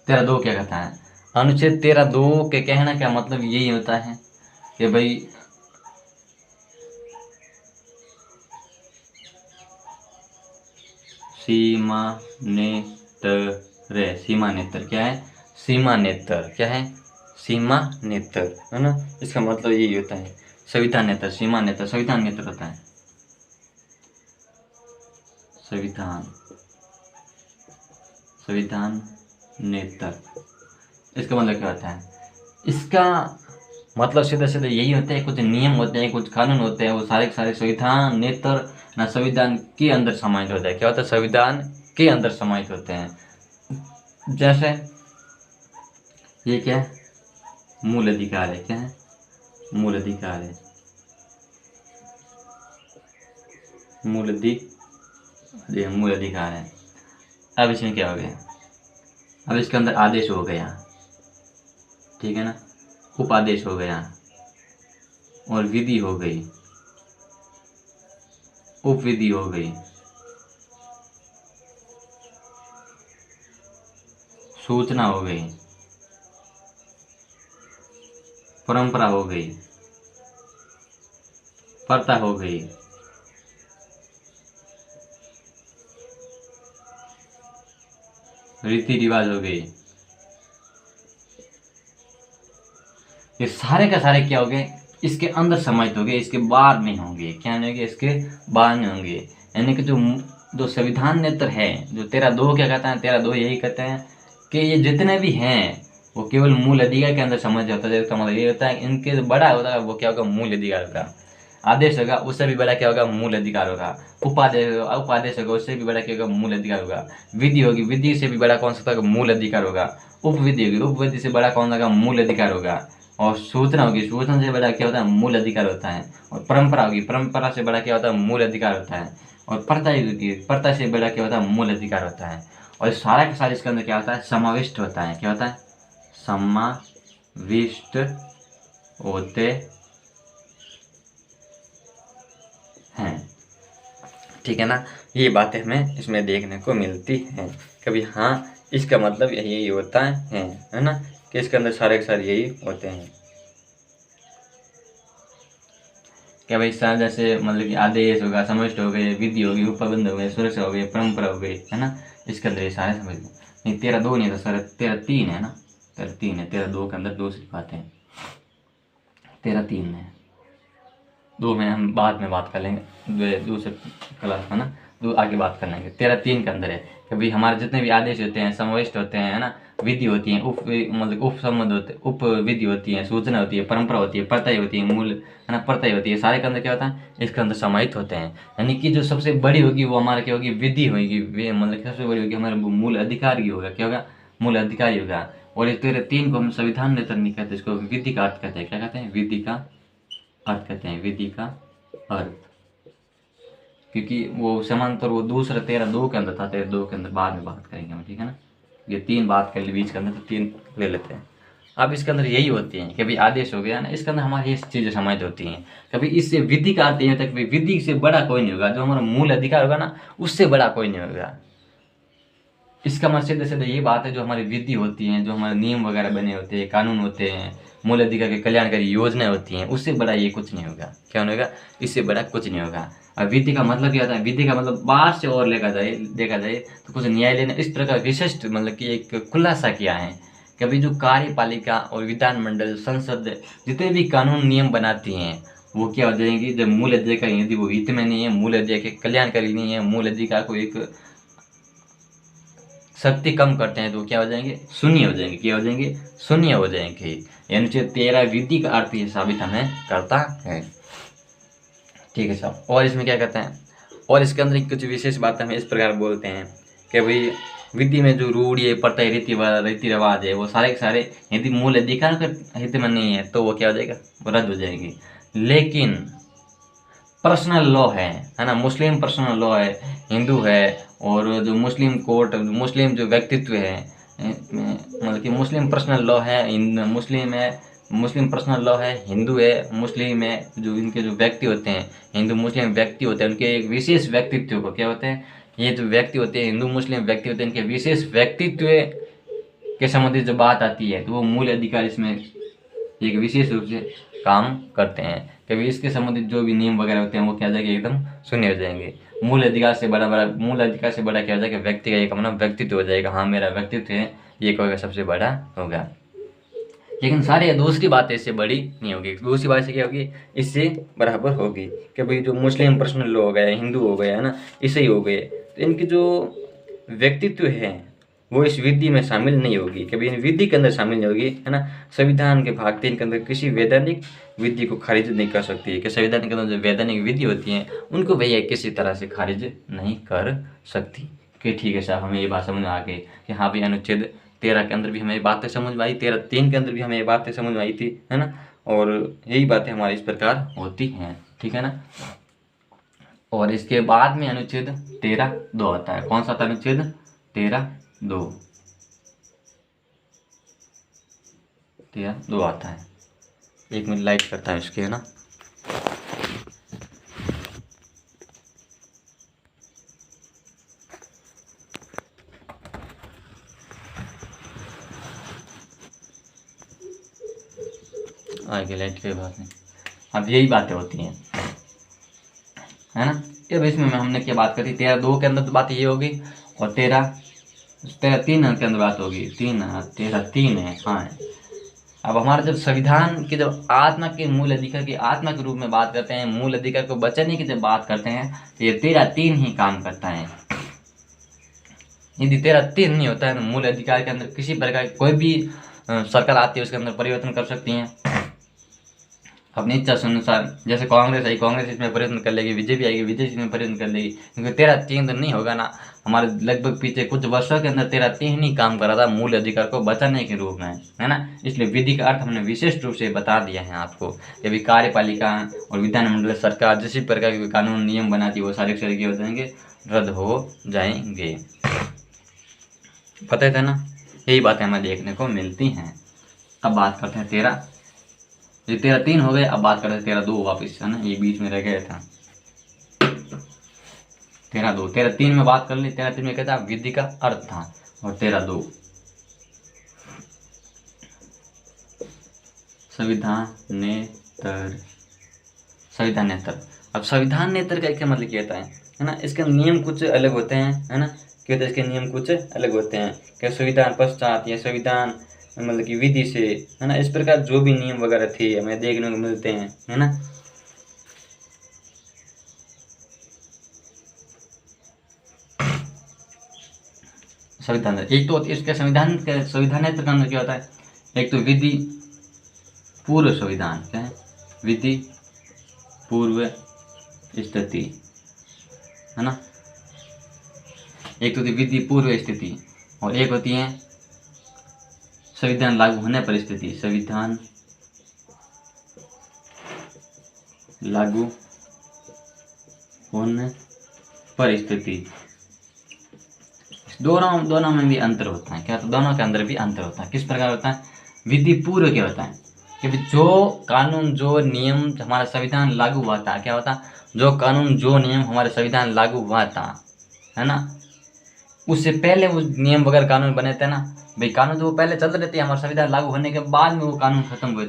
13(2) क्या कहता है? अनुच्छेद 13(2) के कहना क्या मतलब यही होता है कि भाई सीमा नेत्र। सीमा नेत्र क्या है? सीमा नेत्र क्या है? सीमा नेत्र, है ना। इसका मतलब यही होता है संविधान नेत्र, सीमा नेत्र, संविधान नेत्र होता है संविधान नेत्र। इसका मतलब क्या होता है? इसका मतलब सीधा सीधा यही होता है, कुछ नियम होते हैं, कुछ कानून होते हैं, वो सारे के सारे संविधान नेत्र ना संविधान के अंदर समाहित होता है। क्या होता है? संविधान के अंदर समाहित होते हैं। जैसे ये क्या है? मूल अधिकार है। क्या है? मूल अधिकार है। मूल अधिकार है। अब इसमें क्या हो गया? अब इसके अंदर आदेश हो गया, ठीक है ना, उपादेश हो गया और विधि हो गई, उपविधि हो गई, सूचना हो गई, परंपरा हो गई, पर्ता हो गई, रीति रिवाज हो गई। ये सारे का सारे क्या हो गए? इसके अंदर समाहित हो गए, इसके बाहर नहीं होंगे। क्या नहीं होंगे? इसके बाहर नहीं होंगे। यानी कि जो संविधान नेत्र है, जो 13(2) क्या कहता है? 13(2) यही कहते हैं कि ये जितने भी हैं वो केवल मूल अधिकार के अंदर समाहित होता है। इसका मतलब ये होता है इनके बड़ा होता है वो क्या होगा? मूल अधिकार होगा। आदेश होगा उससे भी बड़ा क्या होगा? मूल अधिकार होगा। उपादेश होगा उससे भी बड़ा क्या होगा? मूल अधिकार होगा। विधि होगी, विधि से भी बड़ा कौन सा होगा? मूल अधिकार होगा। उपविधि होगी, उपविधि से बड़ा कौन होगा? मूल अधिकार होगा। और सूचना होगी, सूचना से बड़ा क्या होता है? मूल अधिकार होता है। और परंपरा होगी, परंपरा से बड़ा क्या होता है? मूल अधिकार होता है। और पर्ता होगी, पर्ता से बड़ा क्या होता है? मूल अधिकार होता है। और सारा का सारा इसके अंदर क्या होता है? समाविष्ट होता है। क्या होता है? समाविष्ट होते हैं, ठीक है ना। ये बातें हमें इसमें देखने को मिलती हैं कभी। हाँ, इसका मतलब यही होता है ना, कि इसके अंदर सारे के सारे यही होते हैं। क्या भाई सारे जैसे मतलब कि आदेश होगा, समष्ट हो गए, विधि होगी, उपबंध हो गए, सुरक्षा हो गई, परंपरा हो गई, है ना। इसके अंदर ये सारे समझ नहीं। 13(2) नहीं था सर, 13(3) है ना। 13(3) है। 13(2) के अंदर दूसरी बातें, 13(3) है। 2 में हम बाद में बात कर लेंगे, दूसरे क्लास में ना, आगे बात कर लेंगे। 13(3) के अंदर है कि भाई हमारे जितने भी आदेश होते हैं, समाविष्ट होते हैं, है ना, विधि होती है, मतलब उप संबंध होते, उप विधि होती है, सूचना होती है, परंपरा होती है, पर्याय होती है, मूल, है ना, पर्याय होती है। सारे के अंदर क्या होता है? इसके अंदर समाहित होते हैं। यानी कि जो सबसे बड़ी होगी वो हमारा क्या होगी? विधि होगी। मतलब सबसे बड़ी होगी हमारा मूल अधिकार ही होगा। क्या होगा? मूल अधिकार ही होगा। और इस 13(3) को हम संविधान नेत्र नहीं कहते, इसको विधि का अर्थ कहते हैं। क्या कहते हैं? विधि का अर्थ कहते हैं। विधि का अर्थ क्योंकि वो समांतर वो दूसरा 13(2) के अंदर था, 13(2) के अंदर बाद में बात करेंगे हम, ठीक है ना। ये 3 बात कर ली बीच के अंदर, तो 3 ले लेते हैं। अब इसके अंदर यही होती हैं कि भाई आदेश हो गया ना, इसके अंदर हमारी ये चीज़ें समाहित होती हैं। कभी इससे विधि का अर्थ ये होता है कि विधि से बड़ा कोई नहीं होगा, जो हमारा मूल अधिकार होगा ना उससे बड़ा कोई नहीं होगा। इसका मतलब सीधे सीधे ये बात है, जो हमारी विधि होती हैं, जो हमारे नियम वगैरह बने होते हैं, कानून होते हैं, मूल अधिकार के कल्याणकारी योजनाएं होती हैं, उससे बड़ा ये कुछ नहीं होगा। क्या नहीं होगा? इससे बड़ा कुछ नहीं होगा। अब विधि का मतलब क्या होता है? विधि का मतलब बाहर से और देखा जाए तो कुछ न्यायालय ने इस प्रकार विशिष्ट मतलब कि एक खुलासा किया है कि अभी जो कार्यपालिका और विधानमंडल, संसद जितने भी कानून नियम बनाती हैं वो क्या हो जाएंगी, जब मूल अधिकार यदि वो हित में नहीं है, मूल अधिकार के कल्याणकारी नहीं है, मूल अधिकार को एक शक्ति कम करते हैं, तो क्या हो जाएंगे? शून्य हो जाएंगे। क्या हो जाएंगे? शून्य हो जाएंगे। यानी जो 13 विधि का अर्थ ये साबित हमें करता है। ठीक है साहब। और इसमें क्या कहते हैं, और इसके अंदर कुछ विशेष बातें हम इस प्रकार बोलते हैं कि भाई विधि में जो रूढ़ी प्रत्यय रीति रिवाज है वो सारे के सारे यदि मूल अधिकार के हित में नहीं है तो वो क्या हो जाएगा? वो रद्द हो जाएगी। लेकिन पर्सनल लॉ है ना, मुस्लिम पर्सनल लॉ है, हिंदू है, और जो मुस्लिम कोर्ट, मुस्लिम जो व्यक्तित्व है, मतलब कि मुस्लिम पर्सनल लॉ है, मुस्लिम है, मुस्लिम पर्सनल लॉ है, हिंदू है, मुस्लिम है, जो इनके जो व्यक्ति होते हैं, हिंदू मुस्लिम व्यक्ति होते हैं, उनके एक विशेष व्यक्तित्व को क्या होते हैं, ये जो व्यक्ति होते हैं, हिंदू मुस्लिम व्यक्ति होते हैं, इनके विशेष व्यक्तित्व के संबंधित जो बात आती है तो वो मूल अधिकार इसमें एक विशेष रूप से काम करते हैं। कभी इसके संबंधित जो भी नियम वगैरह होते हैं वो क्या हो जाएंगे? एकदम शून्य हो जाएंगे। मूल अधिकार से बड़ा क्या हो जाएगा? व्यक्ति का एक अपना व्यक्तित्व हो जाएगा। हाँ, मेरा व्यक्तित्व है, ये कोई सबसे बड़ा होगा। लेकिन सारे दूसरी बात इससे बड़ी नहीं होगी। दूसरी बात से क्या होगी? इससे बराबर होगी कि भाई जो मुस्लिम पर्सनल लॉ हो गया, हिंदू हो गया है ना, इसे ही हो गए, तो इनकी जो व्यक्तित्व है वो इस विधि में शामिल नहीं होगी, कभी इन विधि के अंदर शामिल नहीं होगी, है ना। संविधान के भाग 3 के अंदर किसी वैधानिक विधि को खारिज नहीं कर सकती है, कि संविधान के अंदर जो वैधानिक विधि होती हैं उनको भैया किसी तरह से खारिज नहीं कर सकती। कि ठीक है साहब, हमें ये बात समझ में आ गई कि हाँ भाई अनुच्छेद 13 के अंदर भी हमें ये बातें समझ में आई, 13(3) के अंदर भी हमें ये बातें समझ में आई थी, है ना। और यही बातें हमारी इस प्रकार होती हैं, ठीक है ना। और इसके बाद में अनुच्छेद 13(2) आता है। कौन सा था? अनुच्छेद 13(2) आता है। एक मिनट लाइट करता है इसके, है ना। आगे लाइट की बात नहीं, अब यही बातें होती हैं, है ना। अब इसमें हमने क्या बात करी? 13(2) के अंदर तो बात ये होगी, और 13(3) के अंदर बात होगी। 13(3) है, हाँ। अब हमारा जब संविधान की जब आत्मा के मूल अधिकार की आत्मा के रूप में बात करते हैं, मूल अधिकार को बचाने की जब बात करते हैं, तो ये 13(3) ही काम करता है। यदि 13(3) नहीं होता है तो मूल अधिकार के अंदर किसी प्रकार कोई भी सरकार आती है उसके अंदर परिवर्तन कर सकती हैं अपनी इच्छा से अनुसार। जैसे कांग्रेस आई, कांग्रेस इसमें परिवर्तन कर लेगी, बीजेपी आएगी, बीजेपी इसमें परिवर्तन कर लेगी, क्योंकि 13(3) नहीं होगा ना। हमारे लगभग पीछे कुछ वर्षों के अंदर 13(3) ही काम कर रहा था मूल अधिकार को बचाने के रूप में, है ना। इसलिए विधि का अर्थ हमने विशेष रूप से बता दिया है आपको। यदि कार्यपालिका और विधानमंडल सरकार जिस प्रकार के कानून नियम बनाती है वो सारे के हो जाएंगे, रद्द हो जाएंगे। पता था ना, यही बातें हमें देखने को मिलती हैं। अब बात करते हैं 13(3) हो गए। अब बात करते हैं 13(2) वापस, है ना, ये बीच में रह गया था। 13(2), 13(3) में बात कर ली। 13(3) में कहता है विधि का अर्थ था, और 13(2) संविधानेतर। अब संविधानेतर का क्या मतलब कहता है ना। इसके नियम कुछ अलग होते हैं, है ना। क्या होता है? इसके नियम कुछ अलग होते हैं, क्या संविधान पश्चात या संविधान मतलब कि विधि से, है ना। इस प्रकार जो भी नियम वगैरह थे हमें देखने को मिलते हैं, है ना। संविधान एक तो इसके संविधानेतर का अंदर क्या होता है? एक तो विधि पूर्व संविधान, क्या है? विधि पूर्व स्थिति, है ना। एक तो होती विधि पूर्व स्थिति, और एक होती है संविधान लागू होने पर स्थिति। संविधान लागू होने परिस्थिति। दोनों में भी अंतर होता है। क्या? तो दोनों के अंदर भी अंतर होता है। किस प्रकार होता है? विधि पूर्व क्या होता है कि जो कानून जो नियम हमारा संविधान लागू हुआ था, क्या होता? जो कानून जो नियम हमारे संविधान लागू हुआ था, है ना, उससे पहले वो नियम वगैरह कानून बने थे ना भाई। कानून तो वो पहले चल रहे थे, हमारा संविधान लागू होने के बाद में वो कानून खत्म हुए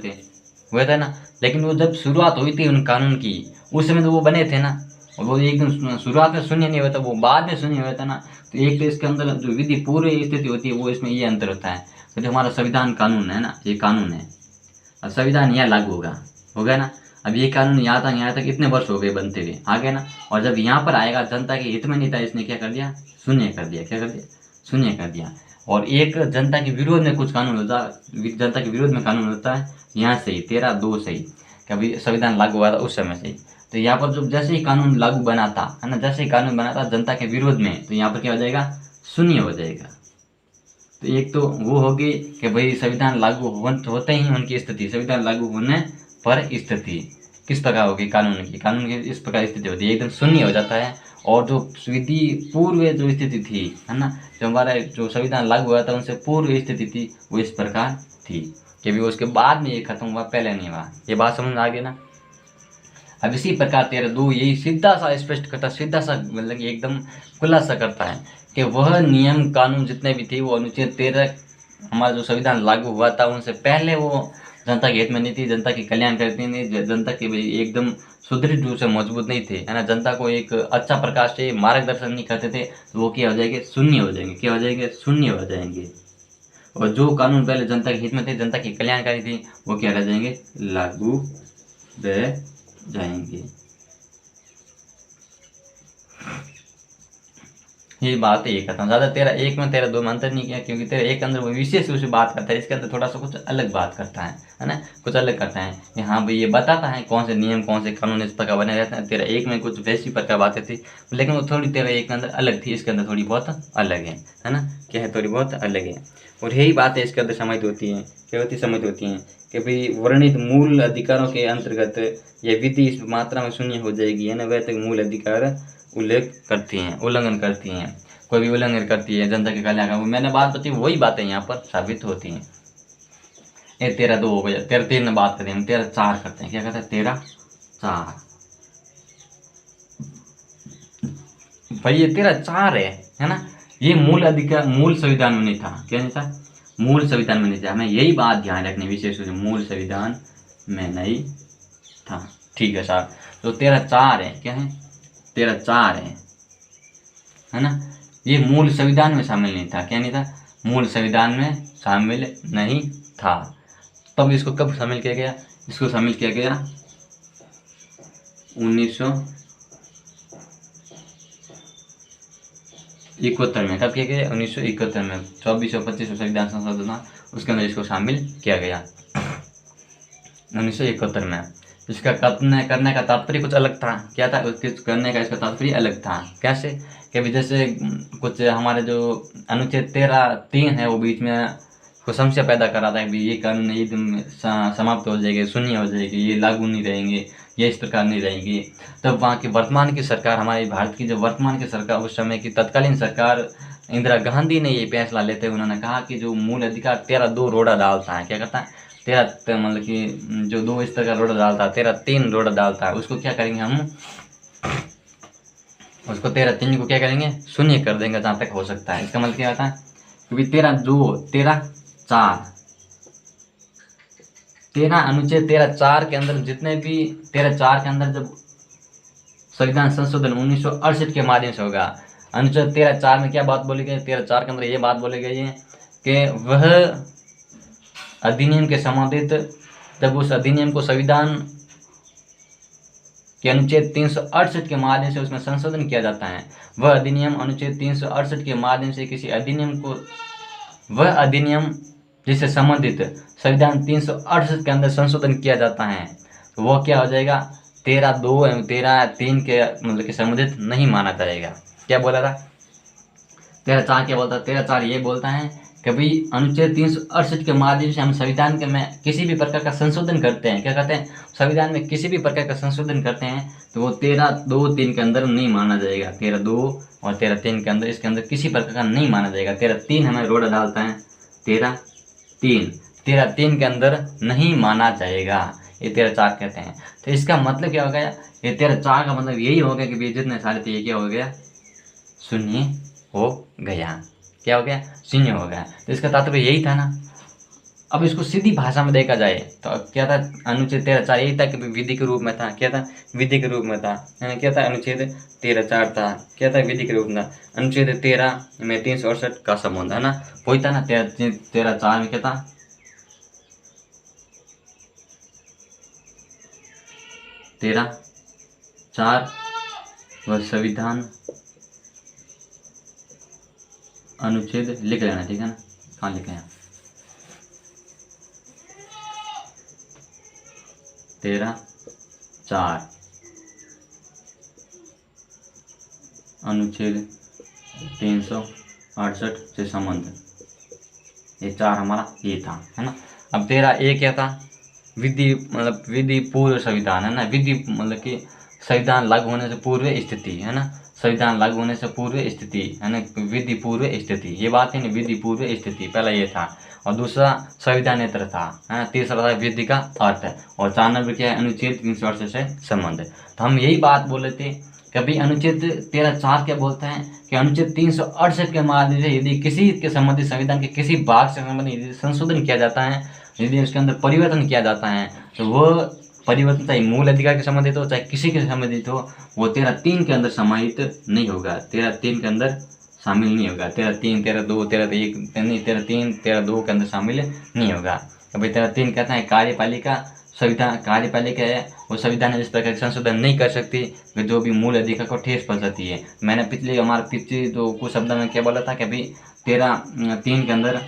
थे ना। लेकिन वो जब शुरुआत हुई थी उन कानून की, उस समय तो वो बने थे ना। और वो एकदम शुरुआत में शून्य नहीं हुआ था, वो बाद में शून्य हुआ था ना। तो एक तो इसके अंदर जो विधि पूर्व स्थिति होती है वो इसमें ये अंतर होता है। तो जो हमारा संविधान कानून है ना, ये कानून है, अब संविधान यहाँ लागू हो गया ना। अब ये कानून यहाँ तक इतने वर्ष हो गए बनते हुए, आ गए ना। और जब यहाँ पर आएगा जनता के हित में नहीं था, इसने क्या कर दिया? शून्य कर दिया। क्या कर दिया? शून्य कर दिया। और एक जनता के विरोध में कुछ कानून होता है, जनता के विरोध में कानून होता है यहाँ से ही 13(2) से ही, कभी संविधान लागू हुआ था उस समय से ही। तो यहाँ पर जब जैसे ही कानून लागू बना था, है ना, जैसे ही कानून बना था जनता के विरोध में, तो यहाँ पर क्या हो जाएगा? शून्य हो जाएगा। तो एक तो वो होगी कि भाई संविधान लागू होते ही उनकी स्थिति, संविधान लागू होने पर स्थिति किस प्रकार होगी? कानून की इस प्रकार स्थिति होती है, एकदम शून्य हो जाता है। और जो विधि पूर्व जो स्थिति थी, है ना, जो हमारा जो संविधान लागू हुआ था उनसे पूर्व स्थिति थी, वो इस प्रकार थी कि भी उसके बाद में ये खत्म हुआ, पहले नहीं हुआ। ये बात समझ में आ गई ना? अब इसी प्रकार 13(2) यही सीधा सा स्पष्ट करता, सीधा सा मतलब एकदम खुलासा करता है कि वह नियम कानून जितने भी थे वो अनुच्छेद 13 हमारा जो संविधान लागू हुआ था उनसे पहले वो जनता के हित में नहीं थी, जनता की कल्याण करती नहीं, जनता के एकदम सुदृढ़ रूप से मजबूत नहीं थे, है ना, जनता को एक अच्छा प्रकार से मार्गदर्शन नहीं करते थे। तो वो क्या हो जाएंगे? शून्य हो जाएंगे। क्या हो जाएंगे? शून्य हो जाएंगे। और जो कानून पहले जनता के हित में थे, जनता की कल्याणकारी थी, वो क्या रह जाएंगे? लागू रह जाएंगे। ये बात ये करता हूँ। ज़्यादा 13(1) में 13(2) में अंतर नहीं किया, क्योंकि 13(1) के अंदर वो विशेष रूप से बात करता है, इसके अंदर थोड़ा सा कुछ अलग बात करता है ना, कुछ अलग करता है कि हाँ भाई ये बताता है कौन से नियम कौन से कानून इस प्रकार बने रहते हैं। 13(1) में कुछ वैसी प्रकार बातें थी, लेकिन वो थोड़ी 13(1) के अंदर अलग थी, इसके अंदर थोड़ी बहुत अलग है ना, क्या है? थोड़ी बहुत अलग है। और यही बातें इसके अंदर समाहित होती हैं। क्या होती? समाहित होती हैं कि भाई वर्णित मूल अधिकारों के अंतर्गत यह विधि इस मात्रा में शून्य हो जाएगी, है ना, वह तक मूल अधिकार उल्लेख करती हैं, उल्लंघन करती हैं। कोई भी उल्लंघन करती है जनता के कल्याण का, मैंने बात बताई, वही बातें यहाँ पर साबित होती हैं। ये 13(2) हो गया। 13(3) में बात करते हैं, हम 13(4) करते हैं। क्या कहते हैं? 13(4) भाई ये 13(4) है ना। ये मूल अधिकार मूल संविधान में नहीं था। क्या नहीं था? मूल संविधान में नहीं था। हमें यही बात ध्यान रखनी विशेष रूप से, मूल संविधान में नहीं था। ठीक है साहब। तो 13(4) है। क्या है? 13(4) है ना। ये मूल संविधान में शामिल नहीं था। क्या नहीं था? मूल संविधान में शामिल नहीं था। तब इसको कब शामिल किया गया? इसको शामिल किया गया 1971 में। कब किया गया? 1971 में। 24 और 25 संविधान संशोधन उसके अंदर इसको शामिल किया गया 1971 में। इसका करने का तात्पर्य कुछ अलग था। क्या था? करने का इसका तात्पर्य अलग था। कैसे? कि जैसे कुछ हमारे जो अनुच्छेद 13(3) है वो बीच में कुछ समस्या पैदा कर रहा था कि ये कानून एकदम समाप्त हो जाएंगे, शून्य हो जाएगी, ये लागू नहीं रहेंगे, ये इस प्रकार नहीं रहेंगी। तब वहाँ की वर्तमान की सरकार, हमारी भारत की जो वर्तमान की सरकार, उस समय की तत्कालीन सरकार इंदिरा गांधी ने ये फैसला लेते हुए उन्होंने कहा कि जो मूल अधिकार 13(2) रोड़ा डालता है। क्या करता है? 13 मतलब कि जो 2 स्तर का रोड़ा डालता है, 13(3) रोड़ा डालता है, उसको क्या करेंगे हम? उसको 13(3) को क्या करेंगे? शून्य कर देंगे जहाँ तक हो सकता है। इसका मतलब क्या होता है? क्योंकि 13 अनुच्छेद 13(4) के अंदर जितने भी 13(4) के अंदर जब संविधान संशोधन 1968 के माध्यम से होगा, अनुच्छेद 13(4) में क्या बात बोली गई? 13(4) के अंदर ये बात बोली गई है कि वह अधिनियम के संबंधित, जब उस अधिनियम को संविधान के अनुच्छेद 368 के माध्यम से उसमें संशोधन किया जाता है, वह अधिनियम अनुच्छेद 368 के माध्यम से किसी अधिनियम को, वह अधिनियम जिससे संबंधित संविधान 368 के अंदर संशोधन किया जाता है, तो वह क्या हो जाएगा? 13(2) एवं 13(3) के मतलब कि संबंधित नहीं माना जाएगा। क्या बोला था? 13(4) क्या बोलता है? 13(4) ये बोलता है भाई अनुच्छेद 368 के माध्यम से हम संविधान के में किसी भी प्रकार का संशोधन करते हैं, क्या कहते हैं, संविधान में किसी भी प्रकार का संशोधन करते हैं तो वो 13(2)(3) के अंदर नहीं माना जाएगा। 13(2) और 13(3) के अंदर, इसके अंदर किसी प्रकार का नहीं माना जाएगा। 13(3) हमें रोड़ा डालता है, 13(3) के अंदर नहीं माना जाएगा, ये 13(4) कहते हैं। तो इसका मतलब क्या हो गया, ये 13(4) का मतलब यही हो गया कि भाई जितने सारे थे ये क्या हो गया, शून्य हो गया। क्या हो गया, शून्य हो गया। तो इसका तात्पर्य यही था ना। अब इसको सीधी भाषा में देखा जाए तो क्या था, अनुच्छेद 13(4) यही था कि विधि के रूप में था। क्या था, विधि के रूप में था, यानी क्या था, अनुच्छेद 13(4) था। क्या था, विधि के रूप में था। अनुच्छेद 13 में 368 का संबंध है ना, वही था ना। 13(4) में क्या था, 13(4) वह संविधान अनुच्छेद लिख लेना, ठीक है ना, कहाँ लिखे हैं, 13(4) अनुच्छेद 368 से संबंध, ये 4 हमारा ये था, है ना। अब 13(a) क्या था, विधि मतलब विधि पूर्व संविधान, है ना। विधि मतलब कि संविधान लागू होने से पूर्व स्थिति, है ना, संविधान लागू होने से पूर्व स्थिति, है ना, विधि पूर्व स्थिति, ये बात है ना, विधि पूर्व स्थिति पहला ये था। और दूसरा संविधानेतर था, है ना। तीसरा था विधि का अर्थ है। और 4 नंबर क्या है, अनुच्छेद 368 से संबंध। तो हम यही बात बोले थे कभी अनुच्छेद 13(4) क्या बोलते हैं कि अनुच्छेद 368 के माध्यम से यदि किसी के संबंधित संविधान के किसी भाग से संबंधित यदि संशोधन किया जाता है, यदि उसके अंदर परिवर्तन किया जाता है, तो वह परिवर्तन चाहे मूल अधिकार के संबंधित हो चाहे किसी के संबंधित हो, वो 13(3) के अंदर समाहित नहीं होगा, 13(3) के अंदर शामिल नहीं होगा। 13(3), 13(2), 13(1) नहीं, 13(3), 13(2) के अंदर शामिल नहीं होगा। अभी 13(3) कहता है कार्यपालिका संविधान, कार्यपालिका है वो संविधान में इस प्रकार के संशोधन नहीं कर सकती जो भी मूल अधिकार को ठेस पहुंचाती है। मैंने पिछले तो कुछ शब्दों में क्या बोला था कि अभी 13(3) के अंदर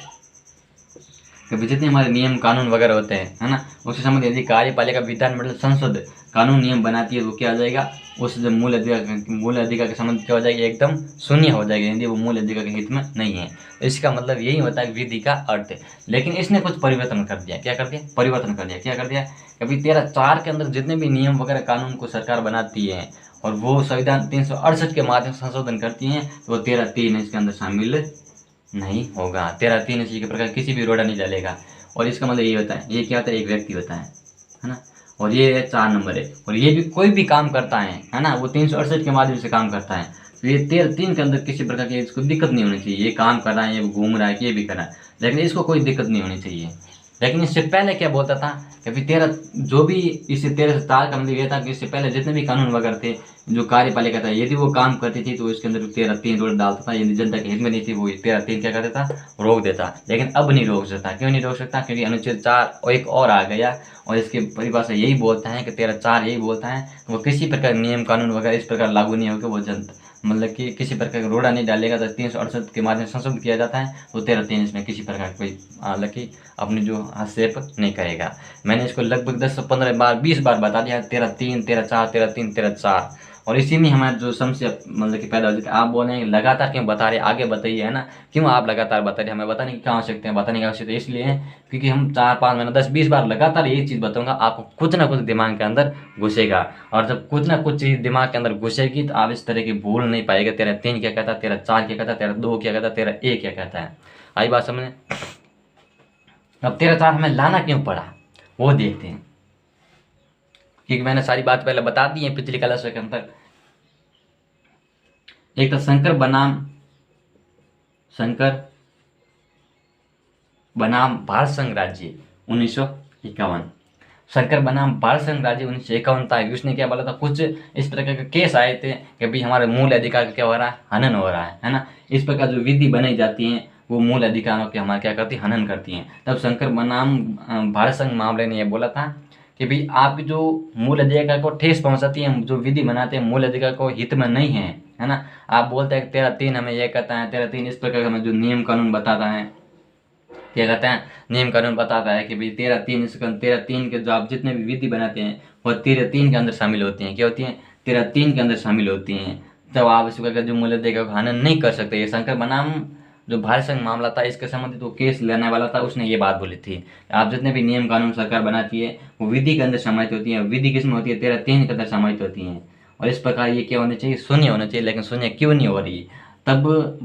कि जितने हमारे नियम कानून वगैरह होते हैं, है ना, उसके संबंध यदि कार्यपालिका विधानमंडल संसद कानून नियम बनाती है तो क्या हो जाएगा, उस जो मूल अधिकार के संबंध क्या हो जाएगी, एकदम शून्य हो जाएगी यदि वो मूल अधिकार के हित में नहीं है। तो इसका मतलब यही होता है विधि का अर्थ। लेकिन इसने कुछ परिवर्तन कर दिया, क्या कर दिया, परिवर्तन कर दिया। क्या कर दिया, कभी 13(4) के अंदर जितने भी नियम वगैरह कानून को सरकार बनाती है और वो संविधान 368 के माध्यम से संशोधन करती हैं, तो वो 13(3) इसके अंदर शामिल नहीं होगा। 13(3) इसी के प्रकार किसी भी रोड़ा नहीं डालेगा। और इसका मतलब ये होता है, ये क्या होता है, एक व्यक्ति होता है ना। और ये 4 नंबर है, और ये भी कोई भी काम करता है ना, वो 368 के माध्यम से काम करता है। तो ये 13(3) के अंदर किसी प्रकार की इसको दिक्कत नहीं होनी चाहिए। ये काम कर रहा है, ये घूम रहा है, ये भी कर रहा है, लेकिन इसको कोई दिक्कत नहीं होनी चाहिए। लेकिन इससे पहले क्या बोलता था कि अभी 13 जो भी इससे 13(4) का मतलब ये था कि इससे पहले जितने भी कानून वगैरह थे जो कार्यपालिका था, यदि वो काम करती थी तो इसके अंदर 13(3) रोक डालता था। यदि जनता के हित में नहीं थी वो 13(3) क्या करता था, रोक देता। लेकिन अब नहीं रोक सकता। क्यों नहीं रोक सकता, क्योंकि अनुच्छेद 4 और एक और आ गया और इसके परिभाषा यही बोलता है कि 13(4) यही बोलता है कि वो किसी प्रकार नियम कानून वगैरह इस प्रकार लागू नहीं होगा, वो जनता मतलब कि किसी प्रकार का रोड़ा नहीं डालेगा। तो 368 के माध्यम से संशोधित किया जाता है, तो 13(3) इसमें किसी प्रकार कोई मतलब कि अपनी जो हस्तक्षेप नहीं करेगा। मैंने इसको लगभग 10 से 15 बार 20 बार बता दिया, 13(3), 13(4), 13(3), 13(4। और इसी में हमारा जो समस्या मतलब कि पैदा हो जाती है। आप बोल रहे हैं लगातार क्यों बता रहे, आगे बताइए, है ना, क्यों आप लगातार बता रहे, हमें बताने की क्या आवश्यकता है, बताने की आवश्यकता इसलिए है क्योंकि हम 4-5 महीना 10-20 बार लगातार यही चीज़ बताऊंगा, आपको कुछ ना कुछ दिमाग के अंदर घुसेगा। और जब कुछ ना कुछ चीज़ दिमाग के अंदर घुसेगी तो आप इस तरह की भूल नहीं पाएगा। 13(3) क्या कहता है, 13(4) क्या कहता है, 13(2) क्या कहता है, 13(a) क्या कहता है। आई बात समझे। अब 13(4) हमें लाना क्यों पड़ा वो देखते हैं, क्योंकि मैंने सारी बात पहले बता दी है पिछली क्लास के अंदर। एक तो शंकर बनाम भारत संघ राज्य 1951। शंकर बनाम भारत संघ राज्य 1951 था। उसने क्या बोला था, कुछ इस प्रकार के केस आए थे कि भाई हमारे मूल अधिकार का क्या हो रहा है, हनन हो रहा है ना। इस प्रकार जो विधि बनाई जाती है वो मूल अधिकारों के हमारे क्या करती है, हनन करती हैं। तब शंकर बनाम भारत संघ मामले ने यह बोला था कि भाई आपकी जो मूल अधिकार को ठेस पहुंचाती है, जो विधि बनाते हैं मूल अधिकार को हित में नहीं है ना। आप बोलते हैं 13(3) हमें यह कहता है, 13(3) इस प्रकार हमें जो नियम कानून बताता है, क्या कहता है, नियम कानून बताता है कि भाई 13(3) के जो आप जितने भी विधि बनाते हैं वो 13(3) के अंदर शामिल होती हैं। क्या होती हैं, 13(3) के अंदर शामिल होती हैं। तब आप इसको जो मूल अधिकार को हनन नहीं कर सकते। ये शंकर बनाम जो भारत संघ मामला था इसके संबंधित वो केस लेने वाला था, उसने ये बात बोली थी, आप जितने भी नियम कानून सरकार बनाती है वो विधि के अंदर समाहित होती है। विधि किसमें होती है? 13(3) के अंदर समाहित होती हैं। और इस प्रकार ये क्या होना चाहिए? शून्य होना चाहिए। लेकिन शून्य क्यों नहीं हो रही? तब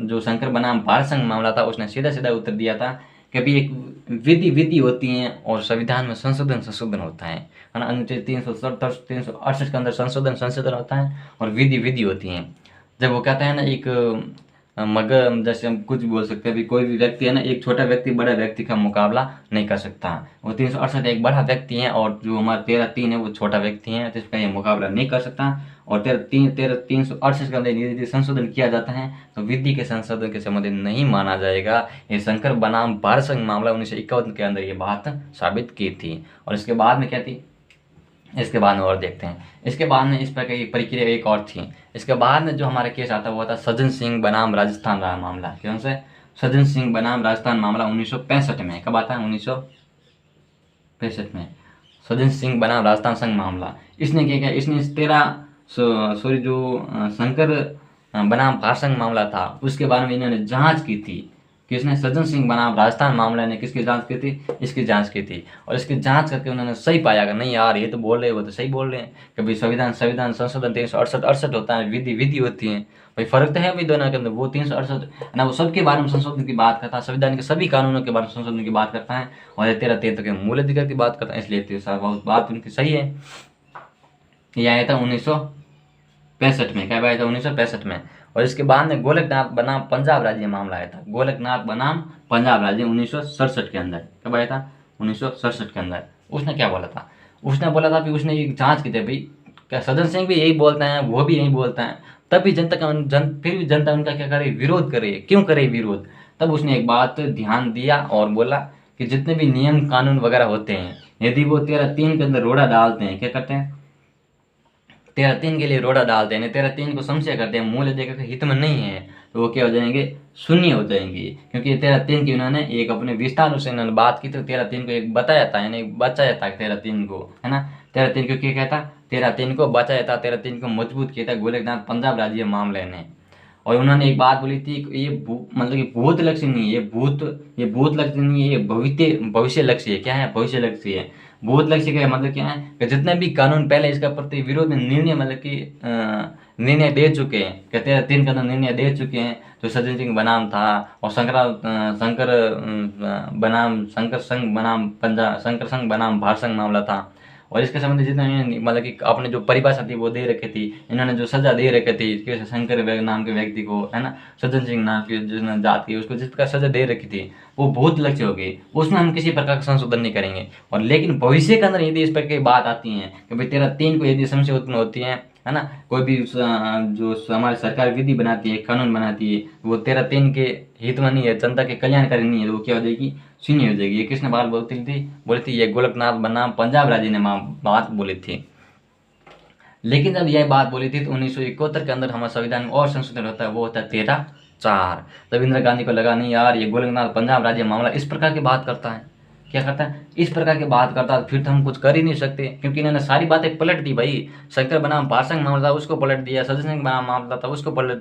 जो शंकर बनाम भारत संघ मामला था उसने सीधा सीधा उत्तर दिया था कि अभी एक विधि होती हैं और संविधान में संशोधन होता है ना। अनुच्छेद 367 368 के अंदर संशोधन होता है और विधि होती हैं। जब वो कहता है ना एक मगर, जैसे हम कुछ भी बोल सकते हैं, अभी कोई भी व्यक्ति है ना, एक छोटा व्यक्ति बड़ा व्यक्ति का मुकाबला नहीं कर सकता। वो 368 एक बड़ा व्यक्ति है और जो हमारा 13(3) है वो छोटा व्यक्ति है, तो इसका ये मुकाबला नहीं कर सकता। और 368 के अंदर यदि संशोधन किया जाता है तो विधि के संशोधन के संबंधित नहीं माना जाएगा। ये शंकर बनाम भारत संघ मामला 1951 के अंदर ये बात साबित की थी। और इसके बाद में क्या थी? इसके बाद में और देखते हैं। इसके बाद में इस पर की प्रक्रिया एक और थी। इसके बाद में जो हमारा केस आता हुआ था सज्जन सिंह बनाम राजस्थान रहा मामला। कौन से? सज्जन सिंह बनाम राजस्थान मामला 1965 में। कब आता है? 1965 में सज्जन सिंह बनाम राजस्थान संघ मामला। इसने क्या किया? इसने 13 जो शंकर बनाम भारत संघ मामला था उसके बारे में इन्होंने जांच की थी। किसने? सज्जन सिंह बनाम राजस्थान मामला ने किसकी जांच की थी? इसकी जांच की थी। और इसकी जांच करके उन्होंने सही पाया कि नहीं यार ये तो बोल रहे हैं, वो तो सही बोल रहे हैं कि भाई संविधान संशोधन 368 होता है, विधि होती है। भाई फर्क तो है अभी दोनों के अंदर। वो 368 ना वो सबके बारे में संशोधन की बात करता है, संविधान के सभी कानूनों के बारे में संशोधन की बात करता है, और ये 13(3) के मूल अधिकार की बात करता है। इसलिए बहुत बात उनकी सही है। ये आया था 1965 में। क्या आया था? 1965 में। और इसके बाद में गोलकनाथ बनाम पंजाब राज्य मामला आया था। गोलकनाथ बनाम पंजाब राज्य 1967 के अंदर। कब आया था? 1967 के अंदर। उसने क्या बोला था? उसने बोला था कि उसने ये जांच की थी भाई क्या सज्जन सिंह भी यही बोलते हैं, वो भी यही बोलते हैं, तब भी फिर भी जनता उनका क्या करे? विरोध करे। क्यों करे विरोध? तब उसने एक बात ध्यान दिया और बोला कि जितने भी नियम कानून वगैरह होते हैं यदि वो 13(3) के अंदर रोड़ा डालते हैं, क्या करते हैं? 13(3) के लिए रोड़ा डालते हैं, 13(3) को संशय करते हैं, मूल अधिकार के हित में नहीं है, तो वो क्या हो जाएंगे? शून्य हो जाएंगे। क्योंकि 13(3) की उन्होंने एक अपने विस्तार से उन्होंने बात की, तो 13(3) को एक बताया था, यानी बचाया था 13(3) को, है ना। 13(3) को क्या कहता? 13(3) को बचाया था, 13(3) को मजबूत किया था गोलकनाथ पंजाब राज्य मामले ने। और उन्होंने एक बात बोली थी कि ये मतलब कि भूत लक्ष्य नहीं है, ये भूत लक्ष्य नहीं है, ये भविष्य लक्ष्य है। क्या है? भविष्य लक्ष्य है। भूत लक्ष्य का मतलब क्या है कि जितने भी कानून पहले इसका प्रति विरोध में निर्णय मतलब कि निर्णय दे चुके हैं, कहते हैं 3 कदम निर्णय दे चुके हैं, जो सज्जन सिंह बनाम था और शंकर संघ बनाम भारत संघ मामला था। और इसके संबंधित जितने मतलब कि आपने जो परिभाषा थी वो दे रखी थी, इन्होंने जो सजा दे रखी थी कि शंकर नाम के व्यक्ति को, है ना, सज्जन सिंह नाम की जिसने जात की उसको जिस प्रकार सजा दे रखी थी वो बहुत लक्ष्य होगी, उसमें हम किसी प्रकार का संशोधन नहीं करेंगे। और लेकिन भविष्य के अंदर यदि इस पर की बात आती है कि भाई 13(3) को यदि समस्या उत्पन्न होती है ना, कोई भी जो हमारी सरकार विधि बनाती है, कानून बनाती है, वो 13(3) के हित में नहीं है, जनता के कल्याणकारी नहीं है, तो वो क्या हो जाएगी? शून्य हो जाएगी। ये किसने बात बोली थी? ये गोलकनाथ बनाम पंजाब राज्य ने बात बोली थी। लेकिन जब यह बात बोली थी तो 1971 के अंदर हमारे संविधान में और संशोधन होता है, वो होता है 13(4). तब इंदिरा गांधी को लगा नहीं यार ये गोलकनाथ पंजाब राज्य मामला इस प्रकार की बात करता है, क्या करता है? इस प्रकार की बात करता है, फिर तो हम कुछ कर ही नहीं सकते, क्योंकि इन्होंने सारी बातें पलट दी भाई। शंकर बनाम भारत संघ मामला था उसको पलट दिया, सज्जन सिंह बनाम मामला था उसको बदल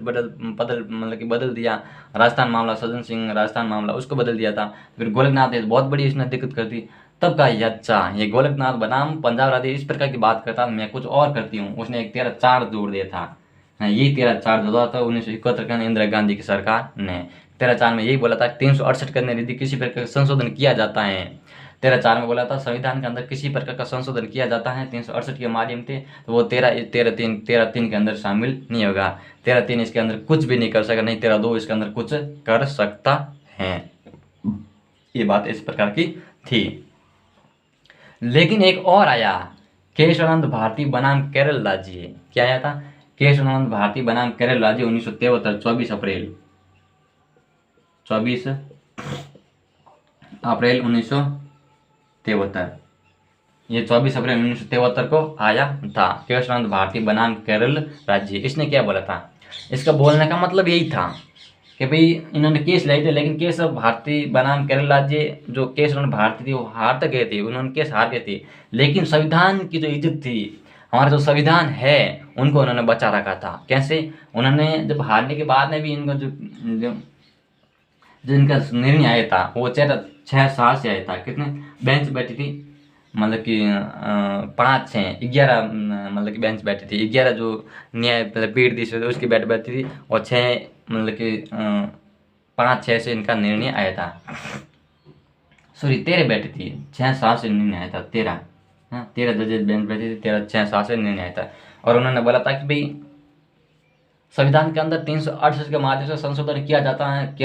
दिया, राजस्थान मामला सज्जन सिंह राजस्थान मामला उसको बदल दिया था। फिर गोलकनाथ बहुत बड़ी इसने दिक्कत कर दी। तब का ये अच्छा ये गोलकनाथ बनाम पंजाब राज्य इस प्रकार की बात करता, मैं कुछ और करती हूँ। उसने एक 13(4) जोड़ दिया था। यही 13(4) जोड़ा था 1971 के इंदिरा गांधी की सरकार ने। 13(4) में यही बोला था 368 के अंदर यदि किसी प्रकार का संशोधन किया जाता है, 13(4) में बोला था संविधान के अंदर किसी प्रकार का संशोधन किया जाता है 368 के माध्यम से, तो वो 13(3) के अंदर शामिल नहीं होगा। 13(3) इसके अंदर कुछ भी नहीं कर सकता, नहीं 13(2) इसके अंदर कुछ कर सकता है। ये बात इस प्रकार की थी। लेकिन एक और आया, केशवानंद भारती बनाम केरल राज्य। क्या आया था? केशवानंद भारती बनाम केरल राज्य 1973, 24 अप्रैल 1973। ये 24 अप्रैल 1973 को आया था, केशवानंद भारती बनाम केरल राज्य। इसने क्या बोला था? इसका बोलने का मतलब यही था कि भाई इन्होंने केस लाए थे, लेकिन केशव भारती बनाम केरल राज्य जो केशवानंद भारती थी वो हार तक गए थे, उन्होंने केस हार गए थे, लेकिन संविधान की जो इज्जत थी, हमारा जो संविधान है, उनको उन्होंने बचा रखा था। कैसे? उन्होंने जब हारने के बाद में भी इनको जो जो इनका निर्णय आया था वो 6-7 से आया था। कितने बेंच बैठी थी, मतलब कि 5-6-11 मतलब कि बेंच बैठी थी। 11 जो न्याय मतलब पीठ थी उसकी बैठी थी, और 6 मतलब कि 5-6 से इनका निर्णय आया था। सॉरी 13 बैठी थी, 6-7 से निर्णय आया था। 13 हाँ 13 जजेस बेंच बैठी थी, 6-7 से निर्णय आया था। और उन्होंने बोला था कि भाई संविधान के अंदर 368 के माध्यम से संशोधन किया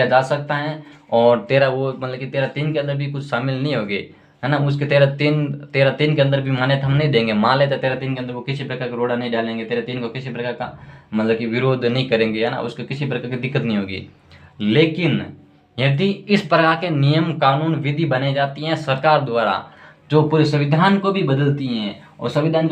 जा सकता है, और 13 वो मतलब कि 13(3) के अंदर भी कुछ शामिल नहीं होगे, है ना। उसके 13(3) के अंदर भी मान्यता हम नहीं देंगे। मान लेते 13(3) के अंदर वो किसी प्रकार का रोड़ा नहीं डालेंगे, 13(3) को किसी प्रकार का मतलब कि विरोध नहीं करेंगे, है ना, उसको किसी प्रकार की दिक्कत नहीं होगी। लेकिन यदि इस प्रकार के नियम कानून विधि बनाई जाती हैं सरकार द्वारा, जो पूरे संविधान को भी बदलती हैं और संविधान का